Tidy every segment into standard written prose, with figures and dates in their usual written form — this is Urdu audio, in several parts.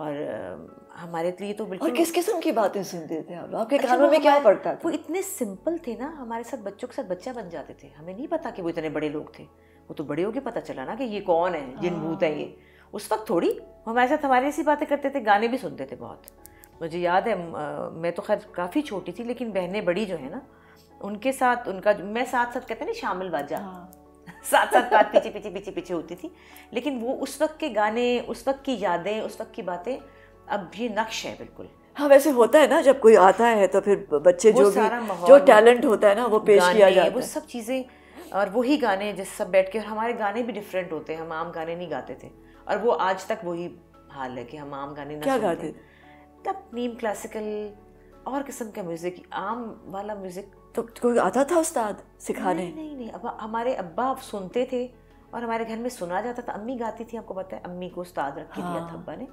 اور ہمارے لیے تو بالکل. اور کس قسم کی باتیں سنتے تھے آپ کے کانوں میں کیا پڑتا تھا؟ وہ اتنے سمپل تھے نا, ہمارے ساتھ بچوں کے ساتھ بچہ بن جاتے تھے, ہمیں نہیں پتا کہ وہ اتنے بڑے لوگ تھے, وہ تو بڑے ہو کے پتہ چلا نا کہ یہ کون ہے, جن بھوت ہے یہ. اس وقت تھوڑی ہمارے ساتھ ہماری ایسی باتیں کرتے تھے, گانے بھی سنتے تھے بہت. مجھے یاد ہے میں تو خیر کافی چھوٹی تھی, لیکن بہنیں بڑی جو ہیں نا ان کے ساتھ ان کا میں ساتھ ساتھ کہتے ہیں نا شامل باجا, ساتھ ساتھ بات پیچھے پیچھے پیچھے پیچھے ہوتی تھی. لیکن وہ اس وقت کے گانے, اس وقت کی یادیں, اس وقت کی باتیں اب یہ نقش ہے بالکل. ہاں ویسے ہوتا ہے نا جب کوئی آتا ہے تو پھر بچے جو ٹیلنٹ ہوتا ہے نا وہ پیش کیا جاتا ہے, وہ سب چیزیں. اور وہی گانے جس سب بیٹھ کے, اور ہمارے گانے بھی ڈفرینٹ ہوتے ہیں, ہم عام گانے نہیں گاتے تھے, اور وہ آج تک وہی حال ہے کہ ہم عام گانے نہ سنتے. کیا گاتے تب؟ نیم کلاسیکل اور قسم کا میوزک, عام والا میوزک. تو کوئی آتا تھا استاد سکھانے؟ نہیں, ہمارے ابا سنتے تھے اور ہمارے گھر میں سنا جاتا تھا. امی گاتی تھی, آپ کو پتہ ہے امی کو استاد رکھ کے دیا تھا ابا نے,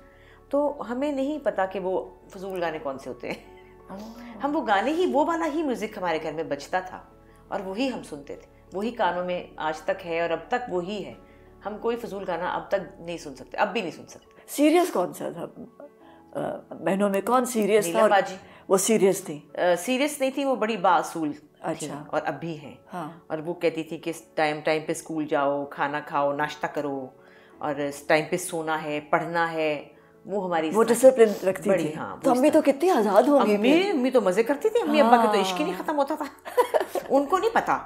تو ہمیں نہیں پتا کہ وہ فضول گانے کون سے ہوتے ہیں. ہم وہ گانے ہی, وہ والا ہی میوزک ہمارے گھر میں بجتا تھا اور وہی ہم سنتے تھے, وہی کانوں میں آج تک ہے اور اب تک وہی ہے. ہم کوئی فضول گانا اب تک نہیں سن سکتے, اب بھی نہیں سن سکتے. سیریس کون سا تھا بہنوں میں؟ کون سیریس تھا؟ نیلم باجی. وہ سیریس تھی؟ سیریس نہیں تھی, وہ بڑی باصول تھی اور اب بھی ہیں. اور وہ کہتی تھی کہ ٹائم پہ اسکول جاؤ, کھانا کھاؤ, ناشتہ کرو, اور ٹائم پہ سونا ہے, پڑھنا ہے. وہ ہماری وہ ڈسپلن رکھتی تھی. تو امی تو کتنی آزاد ہوں گی. امی تو مزے کرتی تھی. امی ابا کا تو عشق ہی نہیں ختم ہوتا تھا. ان کو نہیں پتا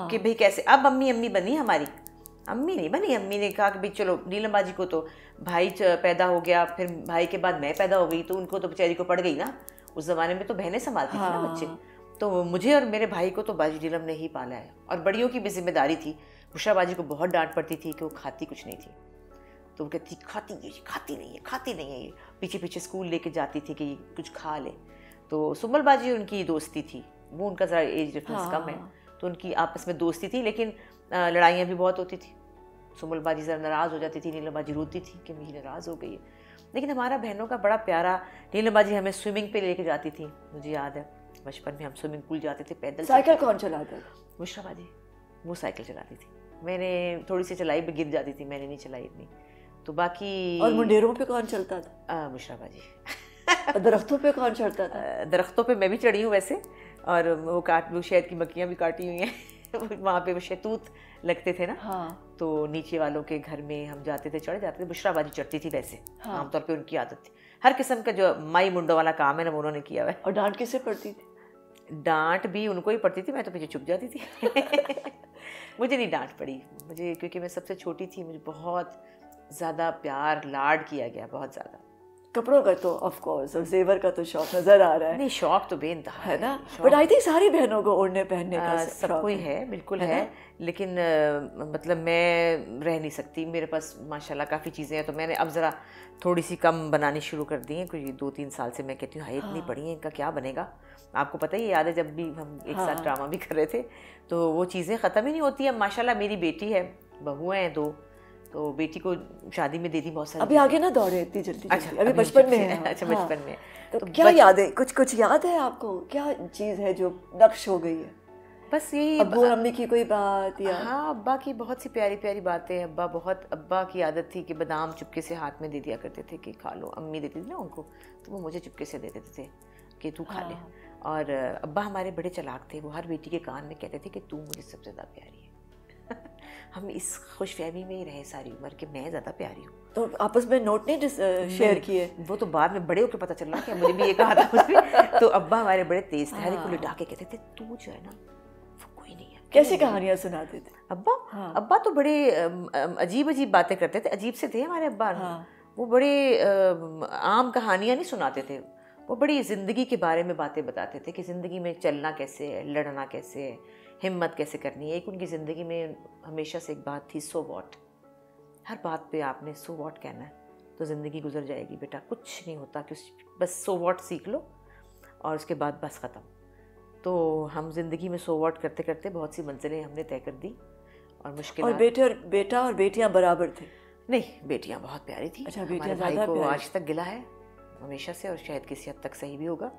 کہ بھئی کیسے. اب امی بنی ہماری, امی نہیں بنی. امی نے کہا کہ بھئی چلو, نیلم باجی کو تو بھائی پیدا ہو گیا, پھر بھائی کے بعد میں پیدا ہو گئی, تو ان کو تو بیچاری کو پڑ گئی نا. اس زمانے میں تو بہنیں سنبھالتی تھی نا بچے, تو مجھے اور میرے بھائی کو تو باجی نیلم نے ہی پالا ہے. اور بڑیوں کی بھی ذمہ داری تھی. بشرا باجی کو بہت ڈانٹ پڑتی تھی کہ وہ کھاتی کچھ نہیں تھی, تو وہ کہتی کھاتی نہیں ہے یہ. پیچھے پیچھے اسکول لے کے جاتی تھی کہ یہ کچھ کھا لے. تو سمل باجی ان کی دوستی تھی, وہ ان کا ذرا ایج ڈفرینس کم ہے, تو ان کی آپس میں دوستی تھی, لیکن لڑائیاں بھی بہت ہوتی تھی. سمل باجی ذرا ناراض ہو جاتی تھی, نیلم باجی روتی تھی کہ میری ناراض ہو گئی ہے. لیکن ہمارا بہنوں کا بڑا پیارا. نیلم باجی ہمیں سوئمنگ پہ لے کے جاتی تھی. مجھے یاد ہے بچپن میں ہم سوئمنگ پول جاتے تھے پیدل. سائیکل کون چلاتا تھا؟ بشرا باجی, وہ سائیکل چلاتی تھی. میں نے تھوڑی سی چلائی, بھی گر جاتی تھی, میں نے نہیں چلائی اتنی. تو باقی. اور منڈیروں پہ کون چلتا تھا؟ بشرا باجی. درختوں پہ کون چڑھتا تھا؟ درختوں پہ میں بھی چڑھی ہوں ویسے, اور وہ شہد کی مکھیاں بھی کاٹی ہوئی ہیں. وہاں پہ وہ شہتوت لگتے تھے نا, تو نیچے والوں کے گھر میں ہم جاتے تھے, چڑھ جاتے تھے. بشرا باجی چڑھتی تھی ویسے, عام طور پہ ان کی عادت تھی. ہر قسم کا جو مائی منڈو والا کام ہے نا وہ انہوں نے کیا ہوا ہے. اور ڈانٹ کس سے پڑتی تھی؟ ڈانٹ بھی ان کو ہی پڑتی تھی, میں تو پیچھے چھپ جاتی تھی. مجھے نہیں ڈانٹ پڑی, مجھے کیونکہ میں سب سے چھوٹی تھی, مجھے بہت زیادہ پیار لاڈ کیا گیا, بہت زیادہ. کپڑوں کا تو آف کورس, اور زیور کا تو شوق نظر آ رہا ہے. نہیں, شوق تو بے انتہا ہے نا, بٹ آئی تھنک ساری بہنوں کو اوڑھنے پہننے کا سب کوئی ہے, بالکل ہے. لیکن مطلب میں رہ نہیں سکتی, میرے پاس ماشاء اللہ کافی چیزیں ہیں, تو میں نے اب ذرا تھوڑی سی کم بنانی شروع کر دی ہیں. کوئی 2-3 سال سے میں کہتی ہوں ہائی اتنی پڑی ہیں, ان کا کیا بنے گا. آپ کو پتہ ہی یاد ہے جب بھی ہم ایک ساتھ ڈرامہ بھی کر رہے تھے, تو وہ چیزیں ختم ہی نہیں ہوتی. اب ماشاء اللہ میری بیٹی ہے, بہویں ہیں 2, تو بیٹی کو شادی میں دے دی بہت ساری. ابھی آگے نہ دوڑے اتنی جلدی. اچھا, ابھی بچپن میں ہے. اچھا, بچپن میں. تو کیا یاد ہے, کچھ یاد ہے آپ کو, کیا چیز ہے جو نقش ہو گئی ہے؟ بس یہی ابو اور امی کی کوئی بات یا؟ ہاں, ابا کی بہت سی پیاری پیاری باتیں. ابا کی عادت تھی کہ بادام چپکے سے ہاتھ میں دے دیا کرتے تھے کہ کھا لو. امی دیتی تھی نا ان کو, تو وہ مجھے چپکے سے دے دیتے تھے کہ تو کھا لے. اور ابا ہمارے بڑے چلاک تھے, وہ ہر بیٹی کے کان میں کہتے تھے کہ تو مجھے سب سے زیادہ پیاری ہے. ہم اس خوش فہمی میں ہی رہے ساری عمر کہ میں زیادہ پیاری ہوں. تو آپس میں نوٹ نہیں شیئر کیے؟ وہ تو بعد میں بڑے ہو کے پتہ چل رہا کہ مجھے بھی یہ کہا تھا مجھ بھی. تو ابا ہمارے بڑے تیز تھے, ہر ایک کو لٹا کے کہتے تھے تو جو ہے نا وہ کوئی نہیں ہے. کیسی کہانیاں سناتے تھے ابا تو بڑے عجیب باتیں کرتے تھے. عجیب سے تھے ہمارے ابا. وہ بڑے عام کہانیاں نہیں سناتے تھے, وہ بڑی زندگی کے بارے میں باتیں بتاتے تھے کہ زندگی میں چلنا کیسے ہے, لڑنا کیسے ہے, ہمت کیسے کرنی ہے. ایک ان کی زندگی میں ہمیشہ سے ایک بات تھی, سو واٹ. ہر بات پہ آپ نے سو واٹ کہنا ہے تو زندگی گزر جائے گی بیٹا, کچھ نہیں ہوتا, کہ بس سو واٹ سیکھ لو اور اس کے بعد بس ختم. تو ہم زندگی میں سو واٹ کرتے کرتے بہت سی منزلیں ہم نے طے کر دی. اور مشکلات. اور بیٹا اور بیٹیاں برابر تھے؟ نہیں, بیٹیاں بہت پیاری تھیں. اچھا, بیٹیاں بھائی کو آج تک گلا ہے ہمیشہ سے, اور شاید کسی حد تک صحیح بھی ہوگا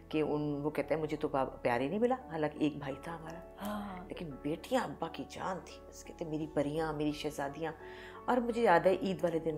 کہ وہ کہتے ہیں مجھے تو پیار ہی نہیں ملا. حالانکہ ایک بھائی تھا ہمارا, لیکن بیٹیاں ابا کی جان تھی. بس کہتے میری پریاں, میری شہزادیاں. اور مجھے یاد ہے عید والے دن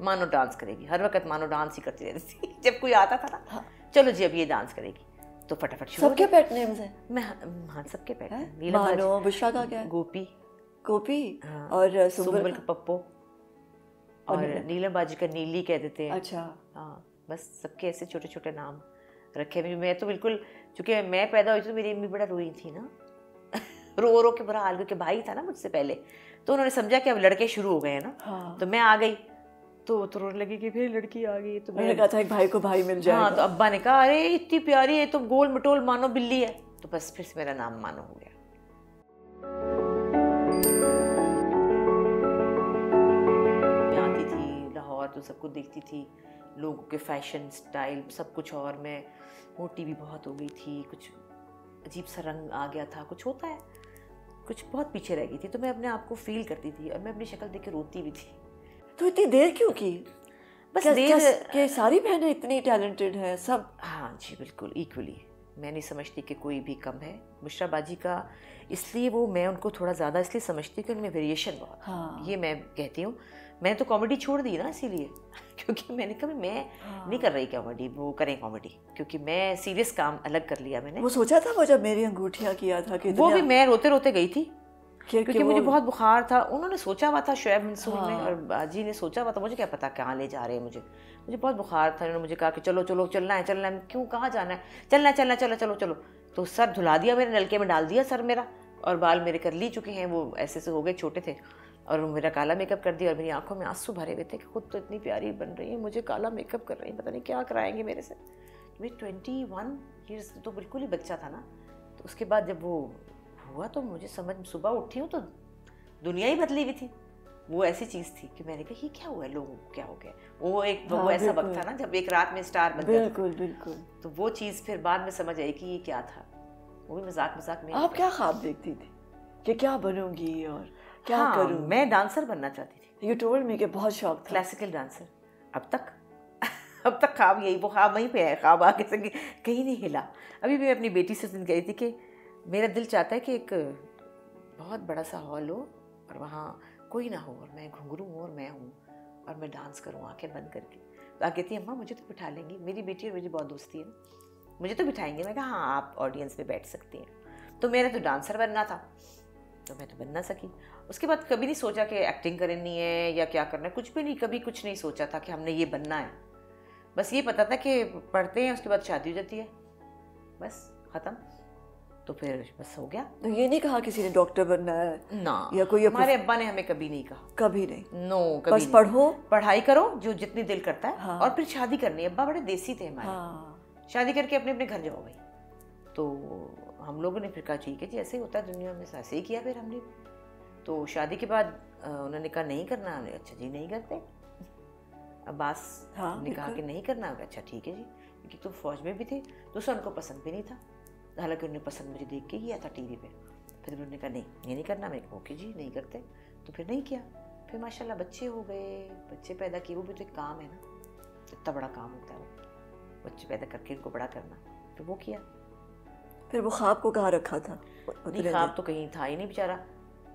مانو ڈانس کرے گی، ہر وقت مانو ڈانس ہی کرتی رہتی تھی. جب کوئی آتا تھا نا چلو جی اب یہ ڈانس کرے گی تو فٹافٹ شروع. سب کے پیٹ نیمز ہیں؟ میں ہاں سب کے پیٹ. مانو، بشرا کا کیا ہے؟ گوپی، گوپی، اور سنبل کا پپو، اور نیلم باجی کا نیلی کہہ دیتے ہیں. اچھا ہاں بس سب کے ایسے چھوٹے چھوٹے نام رکھے ہوئے. میں تو بالکل، چونکہ میں پیدا ہوئی تھی تو میری امی بڑا روئی تھی نا، رو رو کے برا حال، کیونکہ بھائی تھا نا مجھ سے پہلے، تو انہوں نے سمجھا کہ اب لڑکے شروع ہو گئے ہیں نا، تو میں آ گئی تو رونے لگی کہ پھر لڑکی آ گئی. تو میں نے کہا تھا ایک بھائی کو بھائی مل جائے. ہاں تو ابا نے کہا ارے اتنی پیاری ہے تو گول مٹول مانو بلی ہے، تو بس پھر میرا نام مانو ہو گیا. میں آتی تھی لاہور تو سب کو دیکھتی تھی، لوگوں کے فیشن سٹائل سب کچھ، اور میں موٹی بھی بہت ہو گئی تھی، کچھ عجیب سا رنگ آ گیا تھا، کچھ ہوتا ہے، کچھ بہت پیچھے رہ گئی تھی. تو میں اپنے آپ کو فیل کرتی تھی اور میں اپنی شکل دیکھ کے روتی بھی تھی. تو اتنی دیر کیوں کی؟ بس دیر کہ ساری بہنیں اتنی ٹیلنٹڈ ہیں سب؟ ہاں جی بالکل ایکولی. میں نہیں سمجھتی کہ کوئی بھی کم ہے. بشرا باجی کا اس لیے وہ، میں ان کو تھوڑا زیادہ اس لیے سمجھتی کہ ان میں ویریشن بہت. یہ میں کہتی ہوں. میں تو کامیڈی چھوڑ دی نا اسی لیے، کیونکہ میں نے کہا میں نہیں کر رہی کامیڈی، وہ کریں کامیڈی، کیونکہ میں سیریس کام الگ کر لیا میں نے. وہ سوچا تھا وہ جب میری انگوٹھیاں کیا تھا کہ وہ بھی میں روتے روتے گئی تھی کیونکہ مجھے بہت بخار تھا. انہوں نے سوچا ہوا تھا، شعیب منصور نے اور باجی نے سوچا ہوا تھا، مجھے کیا پتا کہاں لے جا رہے ہیں مجھے بہت بخار تھا. انہوں نے مجھے کہا کہ چلو چلو چلنا ہے. کیوں، کہاں جانا ہے؟ چلنا چلو چلو چلو. تو سر دھلا دیا میرے، نلکے میں ڈال دیا سر میرا، اور بال میرے کر لی چکے ہیں، وہ ایسے سے ہو گئے، چھوٹے تھے، اور میرا کالا میک اپ کر دیا، اور میری آنکھوں میں آنسو بھرے ہوئے تھے کہ خود تو اتنی پیاری بن رہی ہے، مجھے کالا میک اپ کر رہی ہیں، پتہ نہیں کیا کرائیں گے میرے سے. میں 21 ایئرس تو بالکل ہی بچہ تھا نا. تو اس کے بعد جب وہ ہوا تو مجھے سمجھ، صبح اٹھی ہوں تو دنیا ہی بدلی ہوئی تھی. وہ ایسی چیز تھی کہ میں نے کہا یہ کیا ہوا ہے، لوگوں کو کیا ہو گیا. وہ ایسا وقت تھا نا جب ایک رات میں اسٹار بن گیا. بالکل بالکل. تو وہ چیز پھر بعد میں سمجھ آئی کہ یہ کیا تھا. وہ بھی مذاق میں. آپ کیا خواب دیکھتی تھی کہ کیا بنوں گی اور کیا کروں؟ میں ڈانسر بننا چاہتی تھی. یو ٹولڈ می کہ بہت شوق تھا. Classical dancer. اب تک خواب یہی، وہ خواب وہیں پہ ہے، خواب آگے سے کہیں نہیں ہلا. ابھی بھی میں اپنی بیٹی سے کہہ رہی تھی کہ میرا دل چاہتا ہے کہ ایک بہت بڑا سا ہال ہو اور وہاں کوئی نہ ہو، اور میں گھنگرو ہوں اور میں ہوں، اور میں ڈانس کروں آنکھیں بند کر کے. تو آپ کہتی ہیں اماں مجھے تو بٹھا لیں گی، میری بیٹی اور مجھے بہت دوستی ہے، مجھے تو بٹھائیں گے. میں کہا ہاں آپ آڈینس میں بیٹھ سکتی ہیں. تو میں نے تو ڈانسر بننا تھا، تو میں تو بن نہ سکی. اس کے بعد کبھی نہیں سوچا کہ ایکٹنگ کرنی ہے یا کیا کرنا ہے، کچھ بھی نہیں، کبھی کچھ نہیں سوچا تھا کہ ہم نے یہ بننا ہے. بس یہ پتا تھا کہ پڑھتے ہیں، اس کے بعد شادی ہو جاتی ہے، بس ختم. تو پھر بس ہو گیا. تو یہ نہیں کہا کسی نے ڈاکٹر بننا ہے؟ نہ، یا کوئی ہمارے ابا نے ہمیں کبھی نہیں کہا. کبھی نہیں. نو، کبھی بس پڑھو، پڑھائی کرو جو جتنی دل کرتا ہے، اور پھر شادی کرنی ہے. ابا بڑے دیسی تھے ہمارے، شادی کر کے اپنے اپنے گھر جاؤ بھائی. تو ہم لوگوں نے پھر کہا ٹھیک ہے جی ایسے ہی ہوتا ہے دنیا میں، ایسے ہی کیا پھر ہم نے. تو شادی کے بعد انہوں نے کہا نہیں کرنا. اچھا جی نہیں کرتے. عباس نے کہا کہ نہیں کرنا. اچھا ٹھیک ہے جی، کیونکہ تم فوج میں بھی تھے. دوسرا ان کو پسند بھی نہیں تھا، حالانکہ انہوں نے پسند مجھے دیکھ کے کیا تھا ٹی وی پہ. پھر انہوں نے کہا نہیں یہ نہیں کرنا. میں کہا اوکے جی نہیں کرتے. تو پھر نہیں کیا. پھر ماشاء اللہ بچے ہو گئے، بچے پیدا کیے. وہ بھی تو ایک کام ہے نا، اتنا بڑا کام ہوتا ہے وہ بچے پیدا کر کے ان کو بڑا کرنا. پھر وہ کیا. پھر وہ خواب کو کہاں رکھا تھا؟ نہیں خواب تو کہیں تھا ہی نہیں بیچارہ،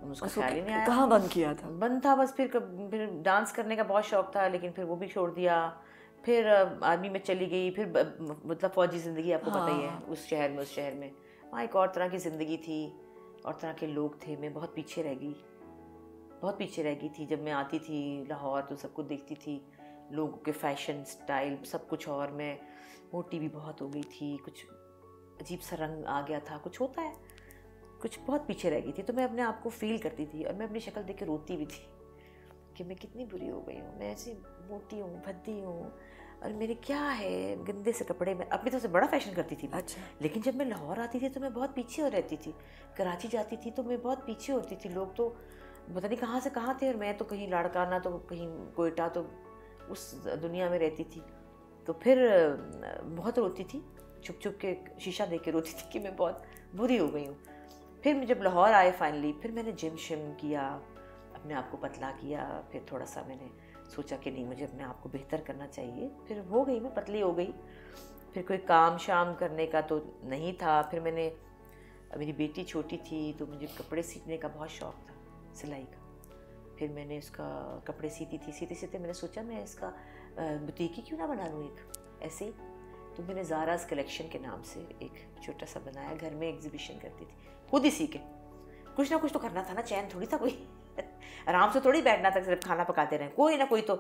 اس کو خیال ہی نہیں آیا. کہاں بند کیا تھا؟ بند تھا بس. پھر ڈانس کرنے کا بہت شوق تھا، لیکن پھر وہ بھی چھوڑ دیا. پھر آرمی میں چلی گئی. پھر مطلب فوجی زندگی آپ کو پتہ ہی ہے، اس شہر میں وہاں ایک اور طرح کی زندگی تھی، اور طرح کے لوگ تھے. میں بہت پیچھے رہ گئی تھی. جب میں آتی تھی لاہور تو سب کو دیکھتی تھی، لوگوں کے فیشن سٹائل سب کچھ، اور میں موٹی بھی بہت ہو گئی تھی، کچھ عجیب سا رنگ آ گیا تھا، کچھ ہوتا ہے، کچھ بہت پیچھے رہ گئی تھی. تو میں اپنے آپ کو فیل کرتی تھی، اور میں اپنی شکل دیکھ کے روتی بھی تھی کہ میں کتنی بری ہو گئی ہوں، میں ایسی موٹی ہوں، بھدی ہوں، اور میرے کیا ہے گندے سے کپڑے. میں اپنی طرف سے بڑا فیشن کرتی تھی. اچھا. لیکن جب میں لاہور آتی تھی تو میں بہت پیچھے ہو رہتی تھی. کراچی جاتی تھی تو میں بہت پیچھے ہوتی تھی. لوگ تو پتہ نہیں کہاں سے کہاں تھے، اور میں تو کہیں لاڑکانہ تو کہیں کوئٹہ، تو اس دنیا میں رہتی تھی. تو پھر بہت روتی تھی، چھپ چھپ کے شیشہ دیکھ کے روتی تھی کہ میں بہت بری ہو گئی ہوں. پھر جب لاہور آئے فائنلی، پھر میں نے جم شم کیا، اپنے آپ کو پتلا کیا. پھر تھوڑا سا میں نے سوچا کہ نہیں مجھے اپنے آپ کو بہتر کرنا چاہیے. پھر ہو گئی، میں پتلی ہو گئی. پھر کوئی کام شام کرنے کا تو نہیں تھا. پھر میں نے، میری بیٹی چھوٹی تھی تو مجھے کپڑے سینے کا بہت شوق تھا، سلائی کا. پھر میں نے اس کا کپڑے سیتی تھی، سیتے سیتے میں نے سوچا میں اس کا بوتیک ہی کیوں نہ بنا لوں ایک ایسے ہی. تو میں نے زاراز کلیکشن کے نام سے ایک چھوٹا سا بنایا، گھر میں ایگزیبیشن کرتی تھی خود ہی سیکھے. کچھ نہ کچھ تو کرنا تھا نا، چین تھوڑی تھا کوئی، آرام سے تھوڑی بیٹھنا تھا صرف کھانا پکاتے رہیں، کوئی نہ کوئی تو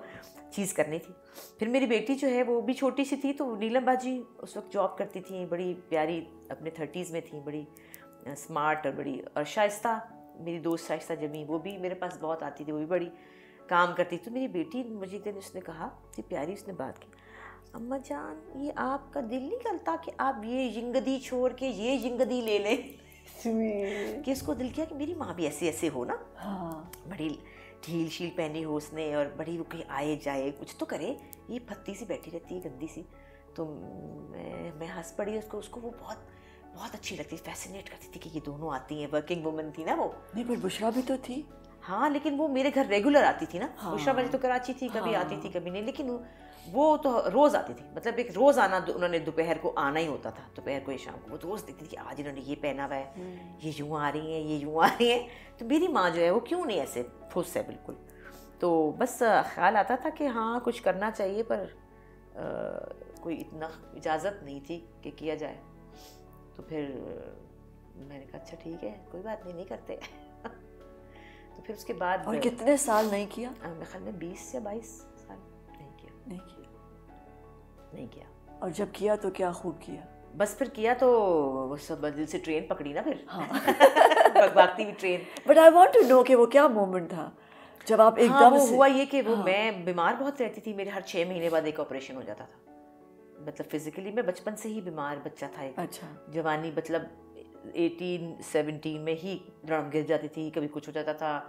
چیز کرنی تھی. پھر میری بیٹی جو ہے وہ بھی چھوٹی سی تھی، تو نیلم باجی اس وقت جاب کرتی تھیں، بڑی پیاری اپنے 30s میں تھیں، بڑی اسمارٹ اور بڑی، اور شائستہ میری دوست شائستہ جمی وہ بھی میرے پاس بہت آتی تھی، وہ بھی بڑی کام کرتی. تو میری بیٹی مجھے دن اس نے کہا کہ پیاری اس نے بات کی، اماں جان یہ آپ کا دل نہیں کرتا کہ آپ یہ جنگدی چھوڑ کے یہ جنگدی لے لیں؟ کہ اس کو دل کیا کہ میری ماں بھی ایسے ایسے ہو نا، بڑی ڈھیل شیل پہنی ہو اس نے، اور بڑی وہ کہیں آئے جائے کچھ تو کرے، یہ پھتی سی بیٹھی رہتی ہے گندی سی. تو میں ہنس پڑی اس کو وہ بہت اچھی لگتی، فیسینیٹ کرتی تھی کہ یہ دونوں آتی ہیں، ورکنگ وومن تھی نا وہ. نہیں پر بشرا بھی تو تھی. ہاں لیکن وہ میرے گھر ریگولر آتی تھی نا. بشرا باجی تو کراچی تھی، کبھی آتی تھی کبھی نہیں، لیکن وہ تو روز آتی تھی، مطلب ایک روز آنا، انہوں نے دوپہر کو آنا ہی ہوتا تھا، دوپہر کو یا شام کو. وہ تو روز دیکھتی تھی کہ آج انہوں نے یہ پہنا ہوا ہے، یہ یوں آ رہی ہیں، یہ یوں آ رہی ہیں. تو میری ماں جو ہے وہ کیوں نہیں ایسے پھس ہے بالکل. تو بس خیال آتا تھا کہ ہاں کچھ کرنا چاہیے، پر کوئی اتنا اجازت نہیں تھی کہ کیا جائے. تو پھر میں نے کہا اچھا ٹھیک ہے کوئی بات نہیں کرتے. تو پھر اس کے بعد. اور کتنے سال نہیں کیا؟ میرے خیال میں 20 یا 22 سال نہیں کیا. اور جب کیا تو کیا خوب کیا. بس پھر کیا تو سب دل سے ٹرین پکڑی نا، پھر بھاگتی ہوئی train. But I want to know کہ وہ کیا مومنٹ تھا جب آپ ایک دم سے. ہوا یہ کہ وہ میں بیمار بہت رہتی تھی، میرے ہر 6 مہینے بعد ایک آپریشن ہو جاتا تھا. مطلب فزیکلی میں بچپن سے ہی بیمار بچہ تھا. اچھا. جوانی مطلب 18-17 میں ہی لڑم گر جاتی تھی، کبھی کچھ ہو جاتا تھا،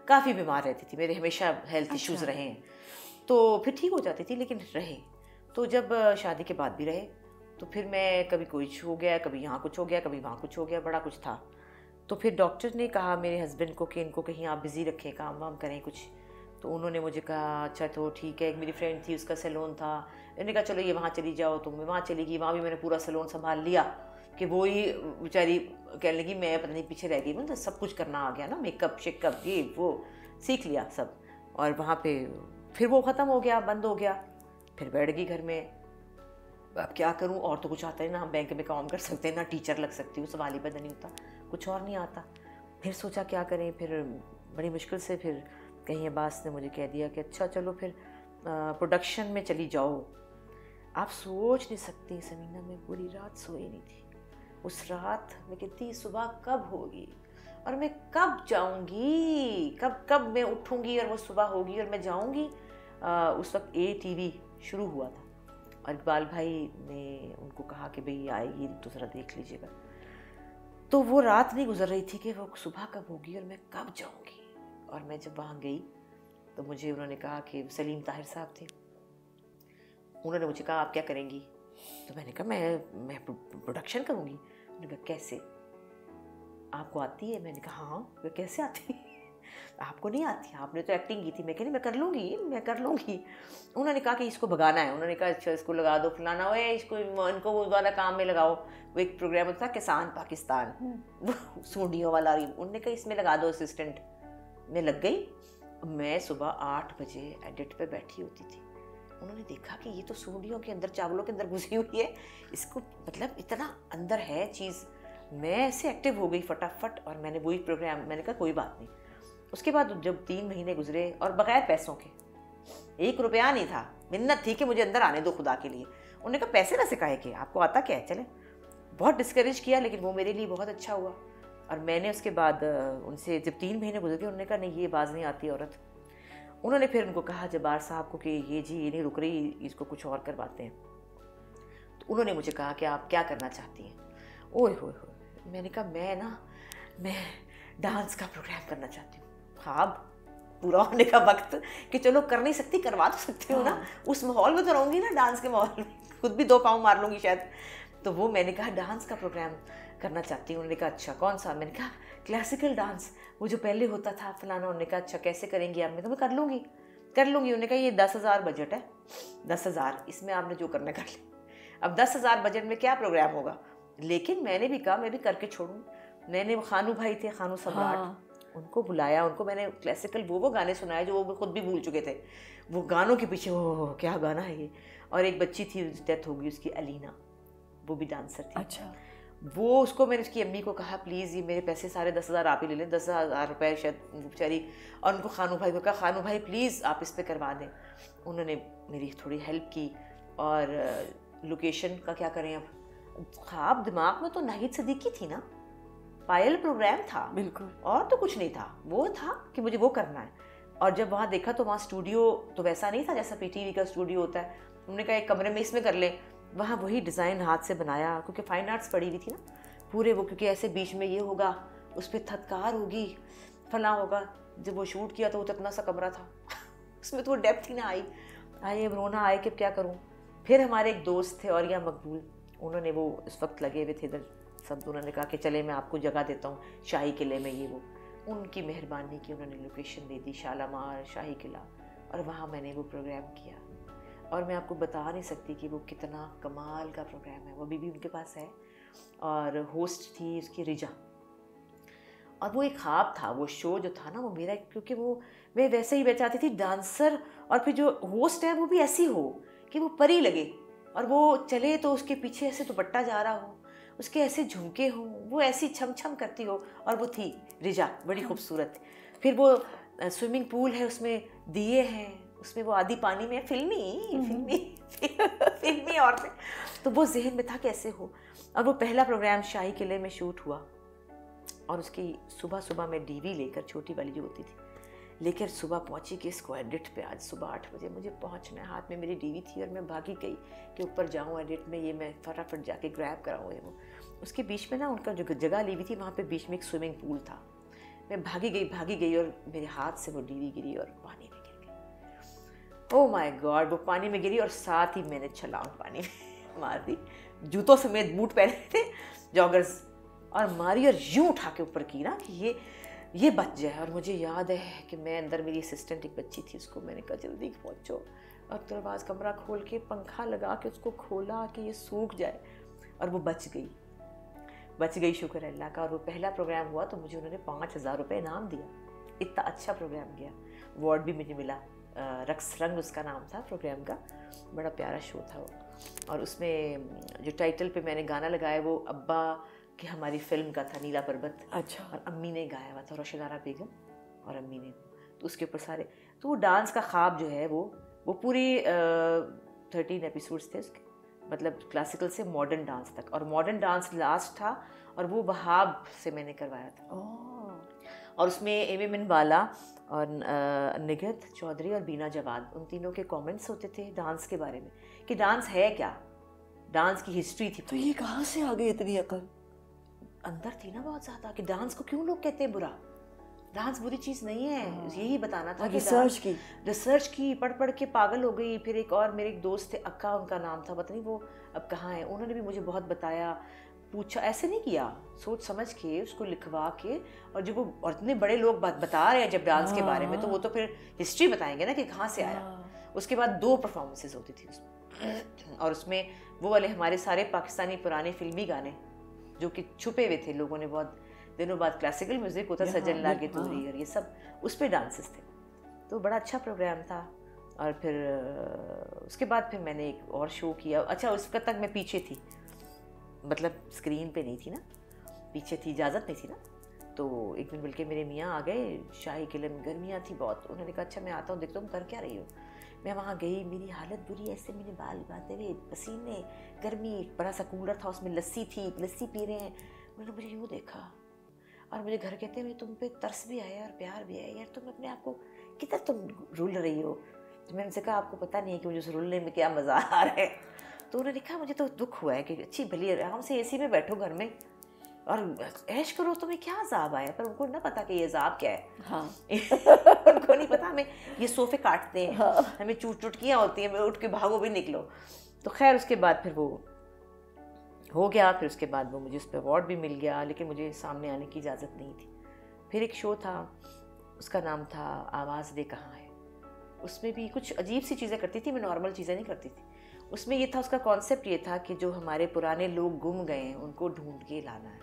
کافی بیمار رہتی تھی. میرے ہمیشہ ہیلتھ ایشوز رہے ہیں، تو پھر ٹھیک ہو جاتی تھی لیکن رہے. تو جب شادی کے بعد بھی رہے، تو پھر میں کبھی کچھ ہو گیا، کبھی یہاں کچھ ہو گیا، کبھی وہاں کچھ ہو گیا، بڑا کچھ تھا. تو پھر ڈاکٹر نے کہا میرے ہسبینڈ کو کہ ان کو کہیں آپ بزی رکھیں، کام وام کریں کچھ. تو انہوں نے مجھے کہا اچھا تو ٹھیک ہے. ایک میری فرینڈ تھی، اس کا سیلون تھا، انہوں نے کہا چلو یہ وہاں چلی جاؤ. تو میں وہاں چلی گئی، وہاں بھی میں نے پورا سیلون سنبھال لیا کہ وہی بیچاری کہنے لگی میں پتہ نہیں پیچھے رہ گئی. مطلب سب کچھ کرنا آ گیا نا، میک اپ شیک اپ یہ وہ سیکھ لیا سب. اور وہاں پہ پھر وہ ختم ہو گیا، بند ہو گیا. پھر بیٹھ گئی گھر میں. اب کیا کروں، اور تو کچھ آتا ہے نا، ہم بینک میں کام کر سکتے ہیں، نہ ٹیچر لگ سکتی ہوں، سوال ہی پیدا نہیں ہوتا، کچھ اور نہیں آتا. پھر سوچا کیا کریں. پھر بڑی مشکل سے پھر کہیں عباس نے مجھے کہہ دیا کہ اچھا چلو پھر پروڈکشن میں چلی جاؤ. آپ سوچ نہیں سکتی سمینہ، میں پوری رات سوئی نہیں تھی. اس رات میں کہتی صبح کب ہوگی اور میں کب جاؤں گی، کب میں اٹھوں گی اور وہ صبح ہوگی اور میں جاؤں گی. اس وقت ATV شروع ہوا تھا اور اقبال بھائی نے ان کو کہا کہ بھئی آئے گی تو ذرا دیکھ لیجیے گا. تو وہ رات نہیں گزر رہی تھی کہ وہ صبح کب ہوگی اور میں کب جاؤں گی. اور میں جب وہاں گئی تو مجھے انہوں نے کہا کہ سلیم طاہر صاحب تھے، انہوں نے مجھے کہا آپ کیا کریں گی. تو میں نے کہا میں پروڈکشن کروں گی. انہوں نے کہا کیسے، آپ کو آتی ہے؟ میں نے کہا ہاں. کیسے آتی ہے؟ آپ کو نہیں آتی، آپ نے تو ایکٹنگ کی تھی. میں کہ نہیں میں کر لوں گی. انہوں نے کہا کہ اس کو بھگانا ہے. انہوں نے کہا اچھا اس کو لگا دو فلانا ہوئے، اس کو ان کو وہ والا کام میں لگاؤ. وہ ایک پروگرام ہوتا تھا کسان پاکستان، وہ سونڈیوں والا. انہوں نے کہا اس میں لگا دو اسسٹنٹ. میں لگ گئی. میں صبح 8 بجے ایڈٹ پہ بیٹھی ہوتی تھی. انہوں نے دیکھا کہ یہ تو سونڈیوں کے اندر، چاولوں کے اندر گھسی ہوئی ہے، اس کو مطلب اتنا اندر ہے چیز. میں ایسے ایکٹیو ہو گئی فٹافٹ، اور میں نے وہی پروگرام، میں نے کہا کوئی بات نہیں. اس کے بعد جب 3 مہینے گزرے اور بغیر پیسوں کے، 1 روپیہ نہیں تھا، منت تھی کہ مجھے اندر آنے دو خدا کے لیے. انہوں نے کہا پیسے نہ سکھائے کہ آپ کو آتا کیا ہے، چلیں. بہت ڈسکریج کیا لیکن وہ میرے لیے بہت اچھا ہوا. اور میں نے اس کے بعد ان سے جب 3 مہینے گزر گئے، انہوں نے کہا نہیں یہ باز نہیں آتی عورت. انہوں نے پھر ان کو کہا جبار صاحب کو کہ یہ جی یہ نہیں رک رہی، اس کو کچھ اور کرواتے ہیں. تو انہوں نے مجھے کہا کہ آپ کیا کرنا چاہتی ہیں. اوئے ہوئے ہوئے، میں نے کہا میں ڈانس کا پروگرام کرنا چاہتی ہوں. خواب پورا ہونے کا وقت کہ چلو کر نہیں سکتی، کروا تو سکتی ہوں نا. اس ماحول میں تو رہوں گی نا، ڈانس کے ماحول میں، خود بھی 2 پاؤں مار لوں گی شاید. تو وہ میں نے کہا ڈانس کا پروگرام کرنا چاہتی ہوں. انہوں نے کہا اچھا کون سا. میں نے کہا کلاسیکل ڈانس، وہ جو پہلے ہوتا تھا فلانا. انہوں نے کہا اچھا کیسے کریں گی آپ؟ میں کر لوں گی. انہوں نے کہا یہ 10,000 بجٹ ہے، 10,000 اس میں آپ نے جو کرنا کر لیں. اب 10,000 بجٹ میں کیا پروگرام ہوگا. لیکن میں نے بھی کہا میں بھی کر کے چھوڑوں. میں نے وہ خانو بھائی تھے، خانو سمراٹ، ان کو بلایا, ان کو میں نے کلاسیکل وہ گانے سنائے جو وہ خود بھی بھول چکے تھے. وہ گانوں کے پیچھے وہ کیا گانا ہے یہ. اور ایک بچی تھی, ڈیتھ ہو گئی اس کی, علینا, وہ بھی ڈانسر تھی. اچھا. وہ اس کو میں نے اس کی امی کو کہا پلیز یہ میرے پیسے سارے 10,000 آپ ہی لے لیں, 10,000 روپے شاید بیچاری. اور ان کو خانو بھائی کو کہا خانو بھائی پلیز آپ اس پہ کروا دیں. انہوں نے میری تھوڑی ہیلپ کی. اور لوکیشن کا کیا کریں اب, خواب دماغ میں تو ناہید صدیقی تھی نا, پائل پروگرام تھا بالکل, اور تو کچھ نہیں تھا. وہ تھا کہ مجھے وہ کرنا ہے. اور جب وہاں دیکھا تو وہاں اسٹوڈیو تو ویسا نہیں تھا جیسا پی ٹی وی کا اسٹوڈیو ہوتا ہے. ہم نے کہا ایک کمرے میں اس میں کر لیں. وہاں وہی ڈیزائن ہاتھ سے بنایا, کیونکہ فائن آرٹس پڑھی ہوئی تھی نا پورے وہ, کیونکہ ایسے بیچ میں یہ ہوگا, اس پہ تھتکار ہوگی, فلاں ہوگا. جب وہ شوٹ کیا تو وہ اتنا سا کمرہ تھا, اس میں تو وہ ڈیپتھ ہی نہ آئی رونا آئے کہ کیا کروں. پھر ہمارے ایک دوست تھے اور یا مقبول, انہوں نے وہ اس وقت لگے ہوئے تھے ادھر سب, انہوں نے کہا کہ چلے میں آپ کو جگہ دیتا ہوں شاہی قلعے میں. یہ وہ ان کی مہربانی کی, انہوں نے لوکیشن دے دی شالامار شاہی قلعہ, اور وہاں میں نے وہ پروگرام کیا. اور میں آپ کو بتا نہیں سکتی کہ وہ کتنا کمال کا پروگرام ہے. وہ ابھی بھی ان کے پاس ہے. اور ہوسٹ تھی اس کی رجا. اور وہ ایک خواب تھا وہ شو جو تھا نا وہ میرا, کیونکہ وہ میں ویسے ہی چاہتی تھی ڈانسر, اور پھر جو ہوسٹ ہے وہ بھی ایسی ہو کہ وہ پری لگے, اور وہ چلے تو اس کے پیچھے ایسے دوپٹہ جا رہا ہو, اس کے ایسے جھمکے ہوں, وہ ایسی چھم چھم کرتی ہو. اور وہ تھی رجا, بڑی خوبصورت. پھر وہ سوئمنگ پول ہے, اس میں دیے ہیں, اس میں وہ آدھی پانی میں فلمی عورتیں. تو وہ ذہن میں تھا کیسے ہو. اور وہ پہلا پروگرام شاہی قلعے میں شوٹ ہوا, اور اس کی صبح میں ڈی وی لے کر, چھوٹی والی جو ہوتی تھی, لے کر صبح پہنچی کہ اس کو ایڈٹ پہ آج صبح 8 بجے مجھے پہنچنا ہے. ہاتھ میں میری ڈی وی تھی اور میں بھاگی گئی کہ اوپر جاؤں ایڈٹ میں, یہ میں فٹافٹ جا کے گریب کراؤں. وہ اس کے بیچ میں نا ان کا جو جگہ لی ہوئی تھی وہاں پہ بیچ میں ایک سوئمنگ پول تھا. میں بھاگی گئی اور میرے ہاتھ سے وہ ڈی وی گری اور پانی میں گر گئی. او مائی گاڈ, وہ پانی میں گری اور ساتھ ہی میں نے چھلانگ پانی میں مار دی, جوتوں سمیت, بوٹ پہنے تھے جاگرز, اور ماری اور یوں اٹھا کے اوپر کی نا کہ یہ بچ جائے. اور مجھے یاد ہے کہ میں اندر, میری اسسٹنٹ ایک بچی تھی, اس کو میں نے کہا جلدی پہنچو, اور دروازہ کمرہ کھول کے پنکھا لگا کے اس کو کھولا کہ یہ سوکھ جائے. اور وہ بچ گئی شکر اللہ کا. اور وہ پہلا پروگرام ہوا تو مجھے انہوں نے 5,000 روپے انعام دیا. اتنا اچھا پروگرام گیا. ایوارڈ بھی مجھے ملا, رقص رنگ اس کا نام تھا پروگرام کا, بڑا پیارا شو تھا وہ. اور اس میں جو ٹائٹل پہ میں نے گانا لگایا وہ ابا کہ ہماری فلم کا تھا, نیلا پربت. اچھا. اور امی نے گایا ہوا تھا, روشنارا بیگم اور امی نے. تو اس کے اوپر سارے, تو وہ ڈانس کا خواب جو ہے وہ پوری 13 ایپیسوڈس تھے اس کے, مطلب کلاسیکل سے ماڈرن ڈانس تک. اور ماڈرن ڈانس لاسٹ تھا, اور وہ وہاب سے میں نے کروایا تھا. اور اس میں ایم ایم والا اور نگہت چودھری اور بینا جواد, ان تینوں کے کامنٹس ہوتے تھے ڈانس کے بارے میں کہ ڈانس ہے کیا, ڈانس کی ہسٹری تھی. تو یہ کہاں سے آ گئی اتنی عقل؟ اندر تھی نا بہت زیادہ, کہ ڈانس کو کیوں لوگ کہتے ہیں برا. ڈانس بری چیز نہیں ہے, یہی بتانا تھا. ریسرچ کی, پڑھ کے پاگل ہو گئی. پھر ایک اور میرے ایک دوست تھے, اکا ان کا نام تھا, پتہ نہیں وہ اب کہاں ہے, انہوں نے بھی مجھے بہت بتایا, پوچھا, ایسے نہیں کیا, سوچ سمجھ کے اس کو لکھوا کے. اور جب وہ اور اتنے بڑے لوگ بتا رہے ہیں جب ڈانس کے بارے میں, تو وہ تو پھر ہسٹری بتائیں گے نا کہ کہاں سے آیا. اس کے بعد 2 پرفارمنسز ہوتی تھی اس میں, اور اس میں وہ والے ہمارے سارے پاکستانی پرانے فلمی گانے جو کہ چھپے ہوئے تھے, لوگوں نے بہت دنوں بعد کلاسیکل میوزک ہوتا, سجن لاگے توری اور یہ سب, اس پہ ڈانسز تھے. تو بڑا اچھا پروگرام تھا. اور پھر اس کے بعد پھر میں نے ایک اور شو کیا. اچھا, اس وقت تک میں پیچھے تھی, مطلب اسکرین پہ نہیں تھی نا, پیچھے تھی, اجازت نہیں تھی نا. تو ایک دن بلکہ میرے میاں آ گئے شاہی قلعے میں, گرمیاں تھی بہت, انہوں نے کہا اچھا میں آتا ہوں دیکھتا ہوں کر کیا رہی ہو. میں وہاں گئی, میری حالت بری, ایسے میرے بال باندھے ہوئے, پسینے, گرمی, بڑا سا کولر تھا, اس میں لسی تھی, لسی پی رہے ہیں. انہوں نے مجھے یوں دیکھا اور مجھے گھر کہتے ہیں تم پہ ترس بھی آیا اور پیار بھی آیا, یار تم اپنے آپ کو کتنا تم رول رہی ہو. تو میں نے کہا آپ کو پتہ نہیں ہے کہ مجھے اس رولنے میں کیا مزہ آ رہا ہے. تو انہوں نے کہا مجھے تو دکھ ہوا ہے کہ اچھی بھلی آرام سے اے سی میں بیٹھو گھر میں اور عیش کرو, تمہیں کیا عذاب آیا. پر ان کو نہ پتا کہ یہ عذاب کیا ہے. ہاں ان کو نہیں پتا, ہمیں یہ صوفے کاٹتے ہیں, ہمیں چوٹکیاں ہوتی ہیں, اٹھ کے بھاگو بھی نکلو. تو خیر اس کے بعد پھر وہ ہو گیا. پھر اس کے بعد وہ مجھے اس پہ ایوارڈ بھی مل گیا, لیکن مجھے سامنے آنے کی اجازت نہیں تھی. پھر ایک شو تھا, اس کا نام تھا آواز دے کہاں ہے. اس میں بھی کچھ عجیب سی چیزیں کرتی تھی, میں نارمل چیزیں نہیں کرتی تھی. اس میں یہ تھا, اس کا کانسیپٹ یہ تھا کہ جو ہمارے پرانے لوگ گم گئے ہیں ان کو ڈھونڈ کے لانا ہے.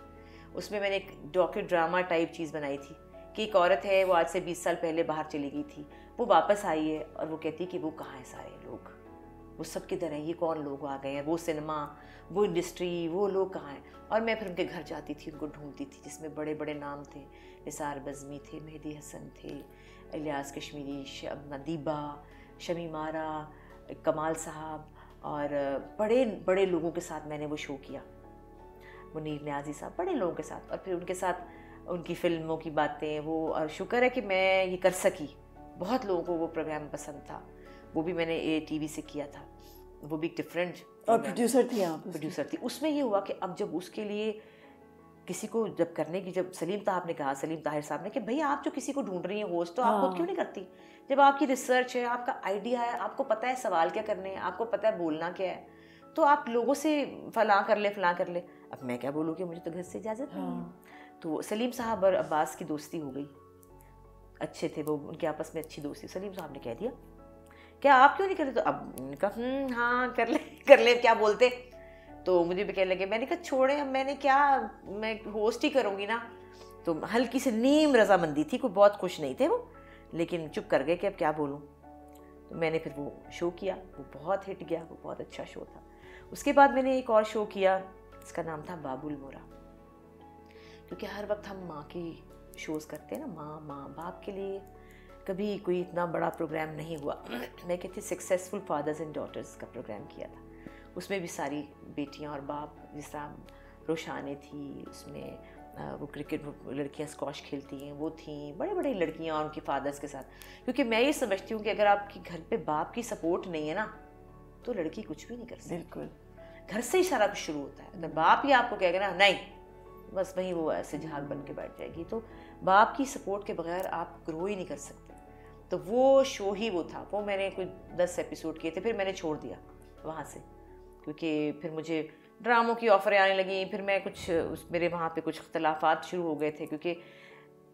اس میں نے ایک ڈاکو ڈرامہ ٹائپ چیز بنائی تھی کہ ایک عورت ہے وہ آج سے 20 سال پہلے باہر چلی گئی تھی, وہ واپس آئی ہے اور وہ کہتی کہ وہ کہاں ہیں سارے لوگ, وہ سب کدھر ہیں, یہ کون لوگ آ گئے ہیں, وہ سنیما, وہ انڈسٹری, وہ لوگ کہاں ہیں. اور میں پھر ان کے گھر جاتی تھی, ان کو ڈھونڈتی تھی, جس میں بڑے بڑے نام تھے, نثار بزمی تھے, مہدی حسن تھے, الیاس کشمیری, ندیبہ, شمیم آرا, کمال صاحب, اور بڑے بڑے لوگوں کے ساتھ میں نے وہ شو کیا, منیر نیازی صاحب, بڑے لوگوں کے ساتھ. اور پھر ان کے ساتھ ان کی فلموں کی باتیں وہ, اور شکر ہے کہ میں یہ کر سکی. بہت لوگوں کو وہ پروگرام پسند تھا, وہ بھی میں نے ATV سے کیا تھا, وہ بھی ڈفرینٹ. اور پروڈیوسر تھی آپ؟ پروڈیوسر تھی. اس میں یہ ہوا کہ اب جب اس کے لیے کسی کو جب کرنے کی, جب سلیم صاحب نے کہا, سلیم طاہر صاحب نے, کہ بھئی آپ جو کسی کو ڈھونڈ رہی ہیں ہوسٹ, تو آپ خود کیوں نہیں کرتی؟ جب آپ کی ریسرچ ہے, آپ کا آئیڈیا ہے, آپ کو پتہ ہے سوال کیا کرنے ہیں, آپ کو پتہ ہے بولنا کیا ہے, تو آپ لوگوں سے فلاں کر لے فلاں کر لے. اب میں کیا بولوں کہ مجھے تو گھر سے اجازت نہیں ہے. تو سلیم صاحب اور عباس کی دوستی ہو گئی, اچھے تھے وہ, ان کے آپس میں اچھی دوستی. سلیم صاحب نے کہہ دیا کیا آپ کیوں نہیں کرتے؟ تو اب ان کا ہاں کر لے کیا بولتے. تو مجھے بھی کہنے لگے, میں نے کہا چھوڑیں, اب میں نے کیا, میں ہوسٹ ہی کروں گی نا. تو ہلکی سی نیم رضامندی تھی, کوئی بہت خوش نہیں تھے وہ, لیکن چپ کر گئے کہ اب کیا بولوں. تو میں نے پھر وہ شو کیا, وہ بہت ہٹ گیا, وہ بہت اچھا شو تھا. اس کے بعد میں نے ایک اور شو کیا, اس کا نام تھا باب المورا, کیونکہ ہر وقت ہم ماں کی شوز کرتے ہیں نا, ماں باپ کے لیے کبھی کوئی اتنا بڑا پروگرام نہیں ہوا. میں کہتی سکسیزفل فادرز اینڈ ڈاٹرز کا پروگرام کیا تھا. اس میں بھی ساری بیٹیاں اور باپ, جس طرح روشانے تھی, اس میں وہ کرکٹ, وہ لڑکیاں اسکواش کھیلتی ہیں, وہ تھیں بڑے بڑے لڑکیاں اور ان کی فادرز کے ساتھ. کیونکہ میں یہ سمجھتی ہوں کہ اگر آپ کے گھر پہ باپ کی سپورٹ نہیں ہے نا, تو لڑکی کچھ بھی نہیں کر سکتی. بالکل, گھر سے ہی سارا کچھ شروع ہوتا ہے. اگر باپ ہی آپ کو کہے گا نا نہیں, بس وہیں وہ ایسے جھاگ بن کے بیٹھ جائے گی. تو باپ کی سپورٹ کے بغیر آپ گرو ہی نہیں کر سکتے. تو وہ شو ہی وہ تھا, وہ میں نے کوئی 10 ایپیسوڈ کیے تھے, پھر میں نے چھوڑ دیا وہاں سے, کیونکہ پھر مجھے ڈراموں کی آفریں آنے لگیں. پھر میں کچھ میرے وہاں پہ کچھ اختلافات شروع ہو گئے تھے, کیونکہ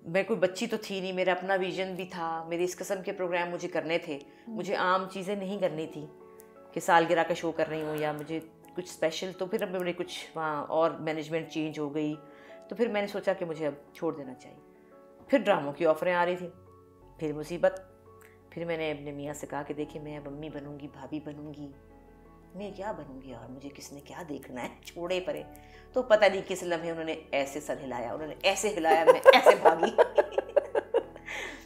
میں کوئی بچی تو تھی نہیں, میرا اپنا ویژن بھی تھا, میرے اس قسم کے پروگرام مجھے کرنے تھے. مجھے عام چیزیں نہیں کرنی تھی کہ سالگرہ کا شو کر رہی ہوں یا مجھے کچھ اسپیشل. تو پھر اب میرے کچھ وہاں اور مینجمنٹ چینج ہو گئی, تو پھر میں نے سوچا کہ مجھے اب چھوڑ دینا چاہیے. پھر ڈراموں کی آفریں آ رہی تھیں, پھر مصیبت. پھر میں نے اپنے میاں سے کہا کہ دیکھیں میں اب امی بنوں گی, بھابھی بنوں گی, میں کیا بنوں گی, اور مجھے کس نے کیا دیکھنا ہے, چھوڑے پرے. تو پتہ نہیں کس لمحے انہوں نے ایسے سر ہلایا, انہوں نے ایسے ہلایا, میں ایسے بھاگی.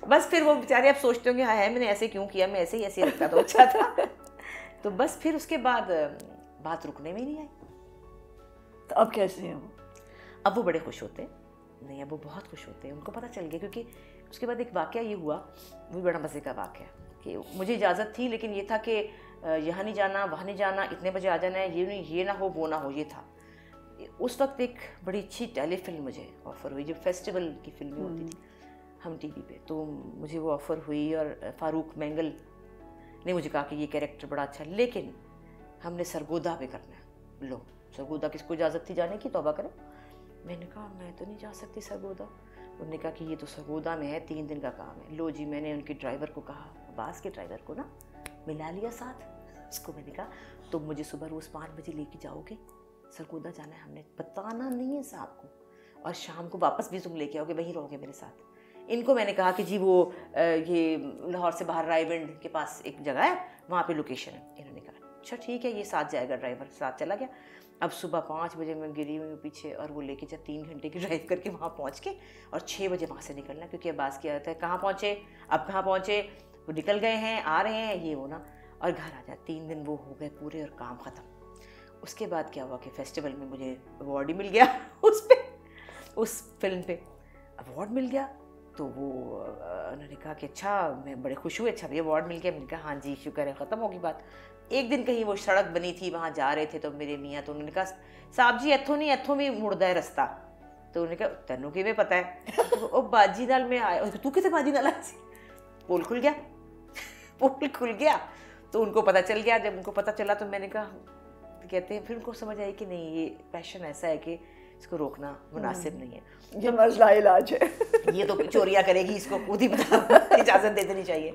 بس پھر وہ بیچارے اب سوچتے ہوں گے ہاں ہے میں نے ایسے کیوں کیا, میں ایسے ہی رکھتا تو اچھا تھا. تو بس پھر اس کے بعد بات رکنے میں ہی نہیں آئی. تو اب کیسے ہیں؟ اب وہ بڑے خوش ہوتے ہیں. نہیں, اب وہ بہت خوش ہوتے ہیں, ان کو پتہ چل گیا. کیونکہ اس کے بعد ایک واقعہ یہ ہوا, وہ بڑا مزے کا واقعہ, کہ مجھے اجازت تھی لیکن یہ تھا کہ یہاں نہیں جانا, وہاں نہیں جانا, اتنے بجے آ جانا ہے, یہ نہ ہو, وہ نہ ہو, یہ تھا. اس وقت ایک بڑی اچھی ٹیلی فلم مجھے آفر ہوئی, جو فیسٹیول کی فلمیں ہوتی تھی ہم ٹی وی پہ. تو مجھے وہ آفر ہوئی, اور فاروق مینگل نے مجھے کہا کہ یہ کیریکٹر بڑا اچھا ہے, لیکن ہم نے سرگودا پہ کرنا ہے. لو, سرگودا کس کو اجازت تھی جانے کی, توبہ کریں. میں نے کہا میں تو نہیں جا سکتی سرگودا. انہوں نے کہا کہ یہ تو سرگودا میں ہے, 3 دن کا کام ہے. لو جی, میں نے ان کے ڈرائیور کو کہا, عباس کے ڈرائیور کو نا ملا لیا ساتھ. اس کو میں نے کہا تم مجھے صبح روز 5 بجے لے کے جاؤ گے, سرگودا جانا ہے, ہم نے بتانا نہیں ہے صاحب کو, اور شام کو واپس بھی تم لے کے آؤ گے, وہیں رہو گے میرے ساتھ. ان کو میں نے کہا کہ جی وہ یہ لاہور سے باہر رائے ونڈ کے پاس ایک جگہ ہے, وہاں پہ لوکیشن ہے. انہوں نے کہا اچھا ٹھیک ہے, یہ ساتھ جائے گا, ڈرائیور ساتھ چلا گیا. اب صبح 5 بجے میں گری ہوئی ہوں پیچھے, اور وہ لے کے 3 گھنٹے کی ڈرائیو کر کے وہاں پہنچ کے, اور 6 بجے وہاں سے نکلنا, کیونکہ عباس کیا ہوتا ہے کہاں پہنچے, اب کہاں پہنچے, وہ نکل گئے ہیں, آ رہے ہیں, یہ ہونا, اور گھر آ جائے. 3 دن وہ ہو گئے پورے, اور کام ختم. اس کے بعد کیا ہوا کہ فیسٹیول میں مجھے ایوارڈ ہی مل گیا, اس پہ, اس فلم پہ ایوارڈ مل گیا. تو وہ انہوں نے کہا کہ اچھا, میں بڑے خوش ہوئے, اچھا بھی ایوارڈ مل گیا. میں نے کہا ہاں جی شکر ہے, ختم ہوگی بات. ایک دن کہیں وہ سڑک بنی تھی, وہاں جا رہے تھے, تو میرے میاں, تو انہوں نے کہا صاحب جی ایتھوں نہیں, ایتھوں بھی مڑدا ہے رستہ. تو انہوں نے کہا تینوں کی میں پتہ ہے, او باجی نال میں آیا, تو کتے باجی نال آئی سی, پول کھل گیا, پول کھل گیا. تو ان کو پتہ چل گیا. جب ان کو پتہ چلا تو میں نے کہا, کہتے ہیں پھر ان کو سمجھ آئی کہ نہیں, یہ پیشن ایسا ہے کہ اس کو روکنا مناسب نہیں ہے, یہ مسئلہ علاج ہے, یہ تو چوریاں کرے گی, اس کو خود ہی اجازت دے دینی چاہیے.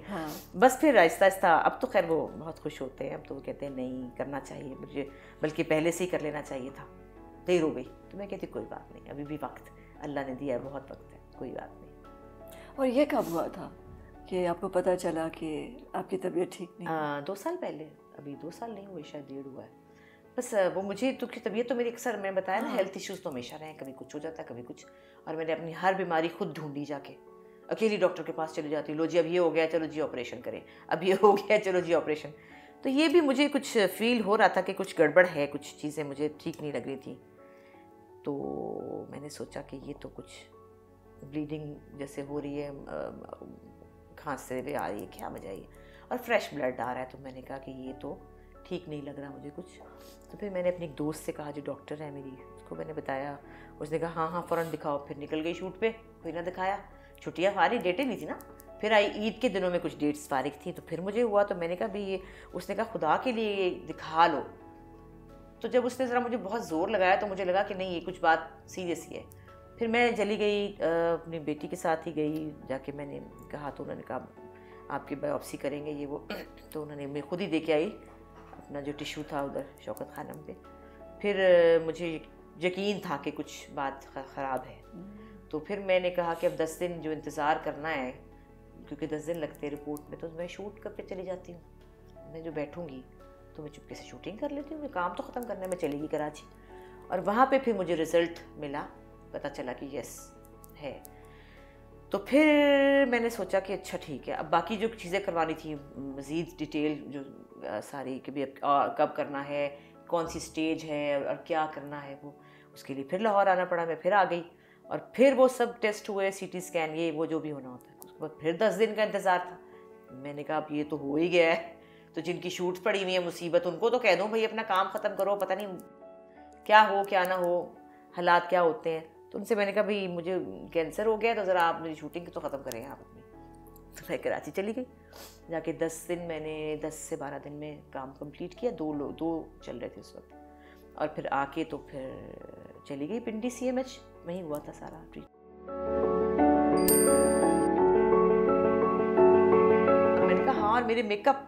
بس پھر آہستہ آہستہ, اب تو خیر وہ بہت خوش ہوتے ہیں, اب تو وہ کہتے ہیں نہیں کرنا چاہیے مجھے, بلکہ پہلے سے ہی کر لینا چاہیے تھا, دیر ہو گئی. تو میں کہتی کوئی بات نہیں, ابھی بھی وقت اللہ نے دیا ہے, بہت وقت ہے, کوئی بات نہیں. اور یہ کب ہوا تھا کہ آپ کو پتہ چلا کہ آپ کی طبیعت ٹھیک نہیں؟ 2 سال پہلے. ابھی 2 سال نہیں ہوئے, شاید 1.5 ہوا ہے. بس وہ مجھے تو کہ طبیعت تو میری اکثر میں بتایا نا, ہیلتھ ایشوز تو ہمیشہ رہے ہیں, کبھی کچھ ہو جاتا ہے کبھی کچھ, اور میں نے اپنی ہر بیماری خود ڈھونڈی جا کے, اکیلی ڈاکٹر کے پاس چلی جاتی ہوں, لو جی اب یہ ہو گیا چلو جی آپریشن کریں, اب یہ ہو گیا چلو جی آپریشن. تو یہ بھی مجھے کچھ فیل ہو رہا تھا کہ کچھ گڑبڑ ہے, کچھ چیزیں مجھے ٹھیک نہیں لگ رہی تھیں. تو میں نے سوچا کہ یہ تو کچھ بلیڈنگ جیسے ہو رہی ہے, کھانسے بھی آ رہی ہے, کیا وجہ ہے, اور فریش بلڈ آ رہا ہے. تو میں نے کہا کہ یہ تو ٹھیک نہیں لگ رہا مجھے کچھ. تو پھر میں نے اپنی ایک دوست سے کہا جو ڈاکٹر ہے میری, اس کو میں نے بتایا. اس نے کہا ہاں فوراً دکھاؤ. پھر نکل گئی شوٹ پہ, کوئی نہ دکھایا, چھٹیاں فارغ ڈیٹیں نہیں تھی نا. پھر آئی عید کے دنوں میں کچھ ڈیٹس فارغ تھیں, تو پھر مجھے ہوا. تو میں نے کہا بھائی اس نے کہا خدا کے لیے دکھا لو. تو جب اس نے ذرا مجھے بہت زور لگایا تو مجھے لگا کہ نہیں یہ کچھ بات سیریس ہی ہے. پھر میں چلی گئی, اپنی بیٹی کے ساتھ ہی گئی. جا کے میں نے کہا, تو انہوں نے کہا آپ کی بایوپسی کریں گے یہ وہ. تو انہوں نے میں خود ہی دے کے آئی اپنا جو ٹیشو تھا ادھر شوکت خانم پہ. پھر مجھے یقین تھا کہ کچھ بات خراب ہے. تو پھر میں نے کہا کہ اب 10 دن جو انتظار کرنا ہے, کیونکہ 10 دن لگتے ہیں رپورٹ میں, تو میں شوٹ کر کے چلی جاتی ہوں. میں جو بیٹھوں گی تو میں چپکے سے شوٹنگ کر لیتی ہوں, میں کام تو ختم کرنے میں چلی گئی کراچی. اور وہاں پہ پھر مجھے رزلٹ ملا, پتہ چلا کہ یس ہے. تو پھر میں نے سوچا کہ اچھا ٹھیک ہے, اب باقی جو چیزیں کروانی تھی مزید ڈیٹیل جو ساری, کہ بھی اب کب کرنا ہے, کون سی سٹیج ہے اور کیا کرنا ہے, وہ اس کے لیے پھر لاہور آنا پڑا. میں پھر آ گئی, اور پھر وہ سب ٹیسٹ ہوئے, سی ٹی اسکین, یہ وہ جو بھی ہونا ہوتا ہے. اس کے بعد پھر 10 دن کا انتظار تھا. میں نے کہا اب یہ تو ہو ہی گیا ہے, تو جن کی شوٹ پڑی ہوئی ہے مصیبت, ان کو تو کہہ دوں بھائی اپنا کام ختم کرو, پتہ نہیں کیا ہو کیا نہ ہو, حالات کیا ہوتے ہیں. تو ان سے میں نے کہا بھائی مجھے کینسر ہو گیا, تو ذرا آپ میری شوٹنگ تو ختم کریں آپ اپنی. تو میں کراچی چلی گئی. جا کے 10 دن میں نے 10 سے 12 دن میں کام کمپلیٹ کیا. 2 چل رہے تھے اس وقت. اور پھر آ کے تو پھر چلی گئی پنڈی CMH, وہیں ہوا تھا سارا ٹریٹمنٹ. میں نے کہا ہاں, اور میرے میک اپ,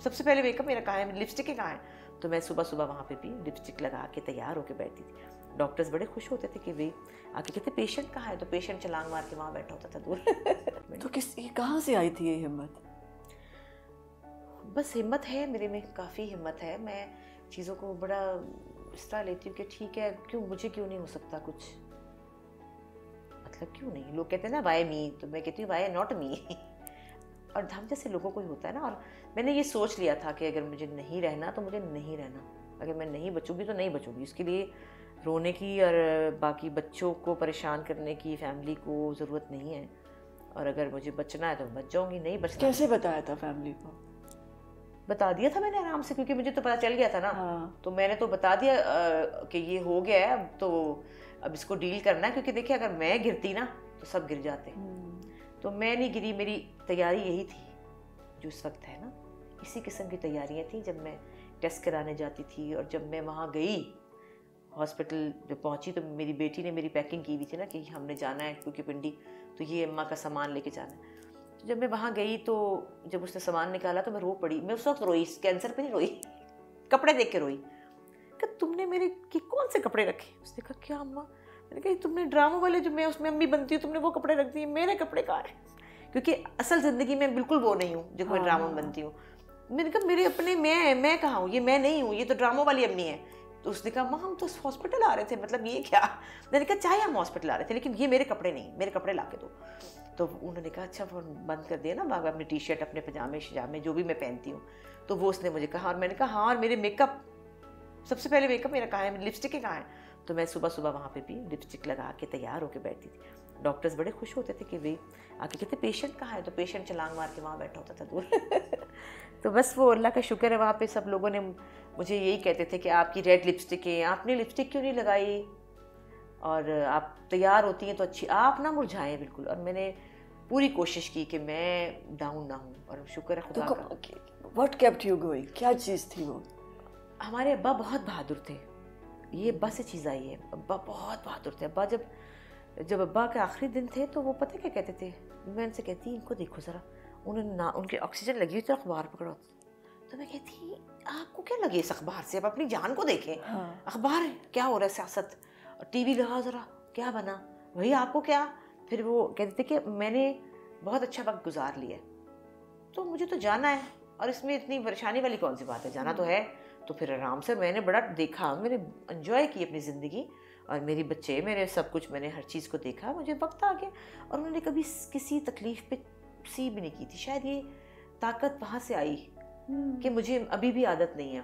سب سے پہلے میک اپ میرا کہاں ہے, لپسٹک کہاں ہے. تو میں صبح صبح وہاں پہ بھی لپسٹک لگا کے تیار ہو کے بیٹھتی تھی. ڈاکٹرز بڑے خوش ہوتے تھے کہ بھائی آ کے کہتے پیشنٹ کہاں ہے, تو پیشنٹ چھلانگ مار کے وہاں بیٹھا ہوتا تھا دور. تو کہاں سے آئی تھی یہ ہمت؟ بس ہمت ہے میرے میں, کافی ہمت ہے. میں چیزوں کو بڑا اس طرح لیتی ہوں کہ ٹھیک ہے, مجھے کیوں نہیں ہو سکتا کچھ, مطلب کیوں نہیں. لوگ کہتے ہیں نا وائی می, تو میں کہتی ہوں وائی ناٹ می. اور ہم جیسے لوگوں کو ہی ہوتا ہے نا. اور میں نے یہ سوچ لیا تھا کہ اگر مجھے نہیں رہنا تو مجھے نہیں رہنا, اگر میں نہیں بچوں گی تو نہیں بچوں گی. اس کے لیے رونے کی اور باقی بچوں کو پریشان کرنے کی فیملی کو ضرورت نہیں ہے. اور اگر مجھے بچنا ہے تو بچ جاؤں گی, نہیں بچنا. کیسے بتایا تھا فیملی کو؟ بتا دیا تھا میں نے آرام سے, کیونکہ مجھے تو پتہ چل گیا تھا نا. تو میں نے تو بتا دیا کہ یہ ہو گیا ہے, اب تو اب اس کو ڈیل کرنا ہے. کیونکہ دیکھیں اگر میں گرتی نا تو سب گر جاتے. تو میں نہیں گری, میری تیاری یہی تھی جو اس وقت ہے نا. اسی قسم کی تیاریاں تھیں جب میں ٹیسٹ کرانے جاتی تھی. اور جب میں وہاں گئی ہاسپٹل جب پہنچی تو میری بیٹی نے میری پیکنگ کی ہوئی تھی نا کہ ہم نے جانا ہے کیونکہ پنڈی, تو یہ اماں کا سامان لے کے جانا ہے. جب میں وہاں گئی تو جب اس نے سامان نکالا تو میں رو پڑی. میں اس وقت روئی, کینسر پہ نہیں روئی, کپڑے دیکھ کے روئی کہ تم نے میرے کون سے کپڑے رکھے. اس نے کہا کیا اماں؟ میں نے کہا تم نے ڈراموں والے جو میں اس میں امی بنتی ہوں تم نے وہ کپڑے رکھ دیے, میرے کپڑے کہاں ہیں؟ کیونکہ اصل زندگی میں بالکل وہ نہیں ہوں جو میں ڈراموں میں بنتی ہوں. میں نے کہا میرے اپنے میں کہاں ہوں, یہ میں نہیں ہوں, یہ تو ڈراموں والی امی ہے. تو اس نے کہا ماں ہم تو ہاسپٹل آ رہے تھے, مطلب یہ کیا؟ میں نے کہا چاہے ہم ہاسپٹل آ رہے تھے لیکن یہ میرے کپڑے نہیں, میرے کپڑے لا کے دو. تو انہوں نے کہا اچھا فون بند کر دیا نا بابا, اپنی ٹی شرٹ اپنے پجامے شجامے جو بھی میں پہنتی ہوں. تو وہ اس نے مجھے کہا, اور میں نے کہا ہاں, اور میرے میک اپ, سب سے پہلے میک اپ میرا کہاں ہے, لپسٹک کہاں ہے. تو میں صبح صبح وہاں پہ بھی لپسٹک لگا کے تیار ہو کے بیٹھتی تھی. ڈاکٹرز بڑے خوش ہوتے تھے کہ بھائی آ کے کہتے پیشنٹ کہاں ہے, تو پیشنٹ چھلانگ مار کے وہاں بیٹھا ہوتا تھا دور. تو بس وہ اللہ کا شکر ہے, وہاں پہ سب لوگوں نے مجھے یہی کہتے تھے کہ آپ کی ریڈ لپسٹک ہے, آپ نے لپسٹک کیوں نہیں لگائی, اور آپ تیار ہوتی ہیں تو اچھی, آپ نہ مرجھائیں بالکل. اور میں نے پوری کوشش کی کہ میں ڈاؤن نہ ہوں, اور شکر ہے خدا کا. What kept you going? کیا چیز تھی وہ؟ ہمارے ابا بہت بہادر تھے, یہ ابا سے چیز آئی ہے. ابا بہت بہادر تھے. ابا جب ابا کے آخری دن تھے تو وہ پتہ کیا کہتے تھے, میں ان سے کہتی ان کو دیکھو ذرا, انہوں نے ان کی آکسیجن لگی ہوئی تھی, اخبار پکڑا ہوتا. تو میں کہتی آپ کو کیا لگے اس اخبار سے, اب اپنی جان کو دیکھیں. اخبار ہے, کیا ہو رہا ہے, سیاست, اور ٹی وی لگا ذرا, کیا بنا, وہی آپ کو کیا. پھر وہ کہتے تھے کہ میں نے بہت اچھا وقت گزار لیا ہے تو مجھے تو جانا ہے, اور اس میں اتنی پریشانی والی کون سی بات ہے, جانا تو ہے. تو پھر آرام سے میں نے بڑا دیکھا, میں نے انجوائے کی اپنی زندگی, اور میری بچے, میرے سب کچھ, میں نے ہر چیز کو دیکھا, مجھے وقت آ گیا. اور انہوں نے کبھی کسی تکلیف پہ سی بھی نہیں کی تھی. شاید یہ طاقت وہاں سے آئی کہ مجھے ابھی بھی عادت نہیں ہے.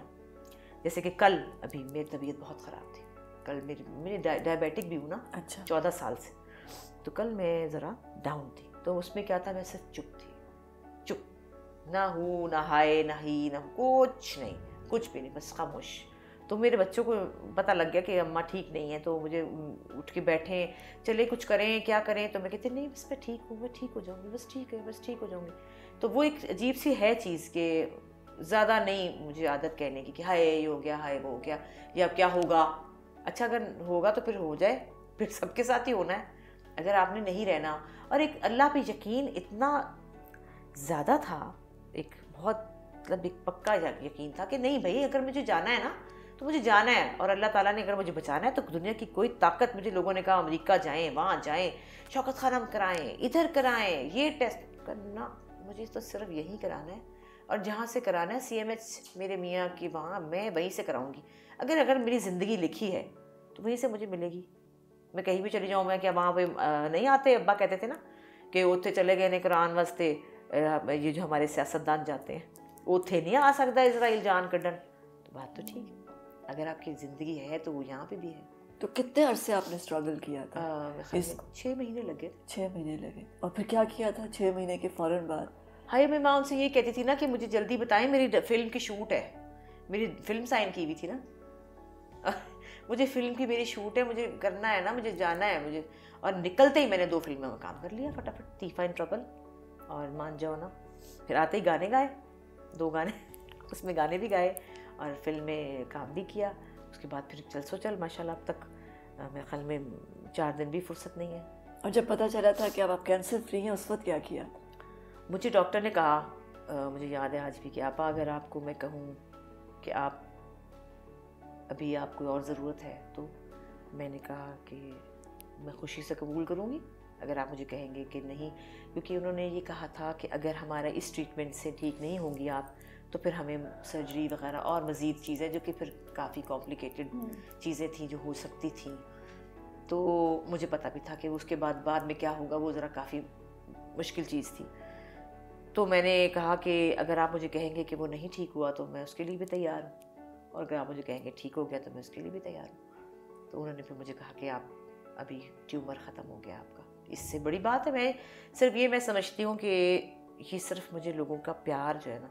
جیسے کہ کل ابھی میری طبیعت بہت خراب تھی, کل میری ڈائبیٹک بھی ہوں نا 14 سال سے, تو کل میں ذرا ڈاؤن تھی. تو اس میں کیا تھا, میں صرف چپ تھی, چپ, نہ ہوں نہ ہائے نہ ہی نہ کچھ نہیں, کچھ بھی نہیں, بس خاموش. تو میرے بچوں کو پتہ لگ گیا کہ اماں ٹھیک نہیں ہے, تو مجھے اٹھ کے بیٹھیں, چلے کچھ کریں, کیا کریں, تو میں کہتی نہیں بس میں ٹھیک ہوں, میں ٹھیک ہو جاؤں گی, بس ٹھیک ہے, بس ٹھیک ہو جاؤں گی. تو وہ ایک عجیب سی ہے چیز کہ زیادہ نہیں مجھے عادت کہنے کی کہ ہائے یہ ہو گیا, ہائے وہ ہو گیا, یا کیا ہوگا. اچھا اگر ہوگا تو پھر ہو جائے, پھر سب کے ساتھ ہی ہونا ہے, اگر آپ نے نہیں رہنا. اور ایک اللہ پہ یقین اتنا زیادہ تھا, ایک بہت مطلب ایک پکا یقین تھا کہ نہیں بھائی اگر مجھے جانا ہے نا تو مجھے جانا ہے, اور اللہ تعالیٰ نے اگر مجھے بچانا ہے تو دنیا کی کوئی طاقت, مجھے لوگوں نے کہا امریکہ جائیں, وہاں جائیں, شوکت خانم کرائیں, ادھر کرائیں, یہ ٹیسٹ کرنا, مجھے تو صرف یہی کرانا ہے, اور جہاں سے کرانا ہے CMH میرے میاں کی وہاں, میں وہیں سے کراؤں گی. اگر میری زندگی لکھی ہے تو وہیں سے مجھے ملے گی. میں کہیں بھی چلی جاؤں, میں کیا وہاں پہ نہیں آتے, ابا کہتے تھے نا کہ اوتھے چلے گئے نے قرآن واسطے, یہ جو ہمارے سیاستدان جاتے ہیں, اوتھے نہیں آ سکتا اسرائیل جان کڈن. تو بات تو ٹھیک ہے, اگر آپ کی زندگی ہے تو وہ یہاں پہ بھی ہے. تو کتنے عرصے آپ نے اسٹرگل کیا تھا؟ 6 مہینے لگے. 6 مہینے لگے. اور پھر کیا کیا تھا 6 مہینے کے فوراً بعد؟ ہائی میں ماں ان سے یہ کہتی تھی نا کہ مجھے جلدی بتائیں, میری فلم کی شوٹ ہے, میری فلم سائن کی ہوئی تھی نا, مجھے فلم کی میری شوٹ ہے, مجھے کرنا ہے نا, مجھے جانا ہے مجھے. اور نکلتے ہی میں نے 2 فلموں میں کام کر لیا فٹافٹ, طیفہ ان ٹربل اور مان جاؤ نا. پھر آتے ہی گانے گائے, 2 گانے, اس میں گانے بھی گائے اور فلم میں کام بھی کیا. اس کے بعد پھر چل سو چل ماشاء اللہ اب تک میرے خیال میں 4 دن بھی فرصت نہیں ہے. اور جب پتہ چلا تھا کہ اب آپ کینسر فری ہیں, اس وقت کیا کیا؟ مجھے ڈاکٹر نے کہا, مجھے یاد ہے آج بھی کہ آپا اگر آپ کو میں کہوں کہ آپ ابھی آپ کو اور ضرورت ہے, تو میں نے کہا کہ میں خوشی سے قبول کروں گی اگر آپ مجھے کہیں گے کہ نہیں, کیونکہ انہوں نے یہ کہا تھا کہ اگر ہمارا اس ٹریٹمنٹ سے ٹھیک نہیں ہوں گی آپ تو پھر ہمیں سرجری وغیرہ اور مزید چیزیں, جو کہ پھر کافی کمپلیکیٹڈ چیزیں تھیں جو ہو سکتی تھیں. تو مجھے پتہ بھی تھا کہ اس کے بعد میں کیا ہوگا, وہ ذرا کافی مشکل چیز تھی. تو میں نے کہا کہ اگر آپ مجھے کہیں گے کہ وہ نہیں ٹھیک ہوا تو میں اس کے لیے بھی تیار ہوں, اور اگر آپ مجھے کہیں گے ٹھیک ہو گیا تو میں اس کے لیے بھی تیار ہوں. تو انہوں نے پھر مجھے کہا کہ آپ ابھی ٹیومر ختم ہو گیا آپ کا, اس سے بڑی بات ہے. میں صرف یہ میں سمجھتی ہوں کہ یہ صرف مجھے لوگوں کا پیار جو ہے نا,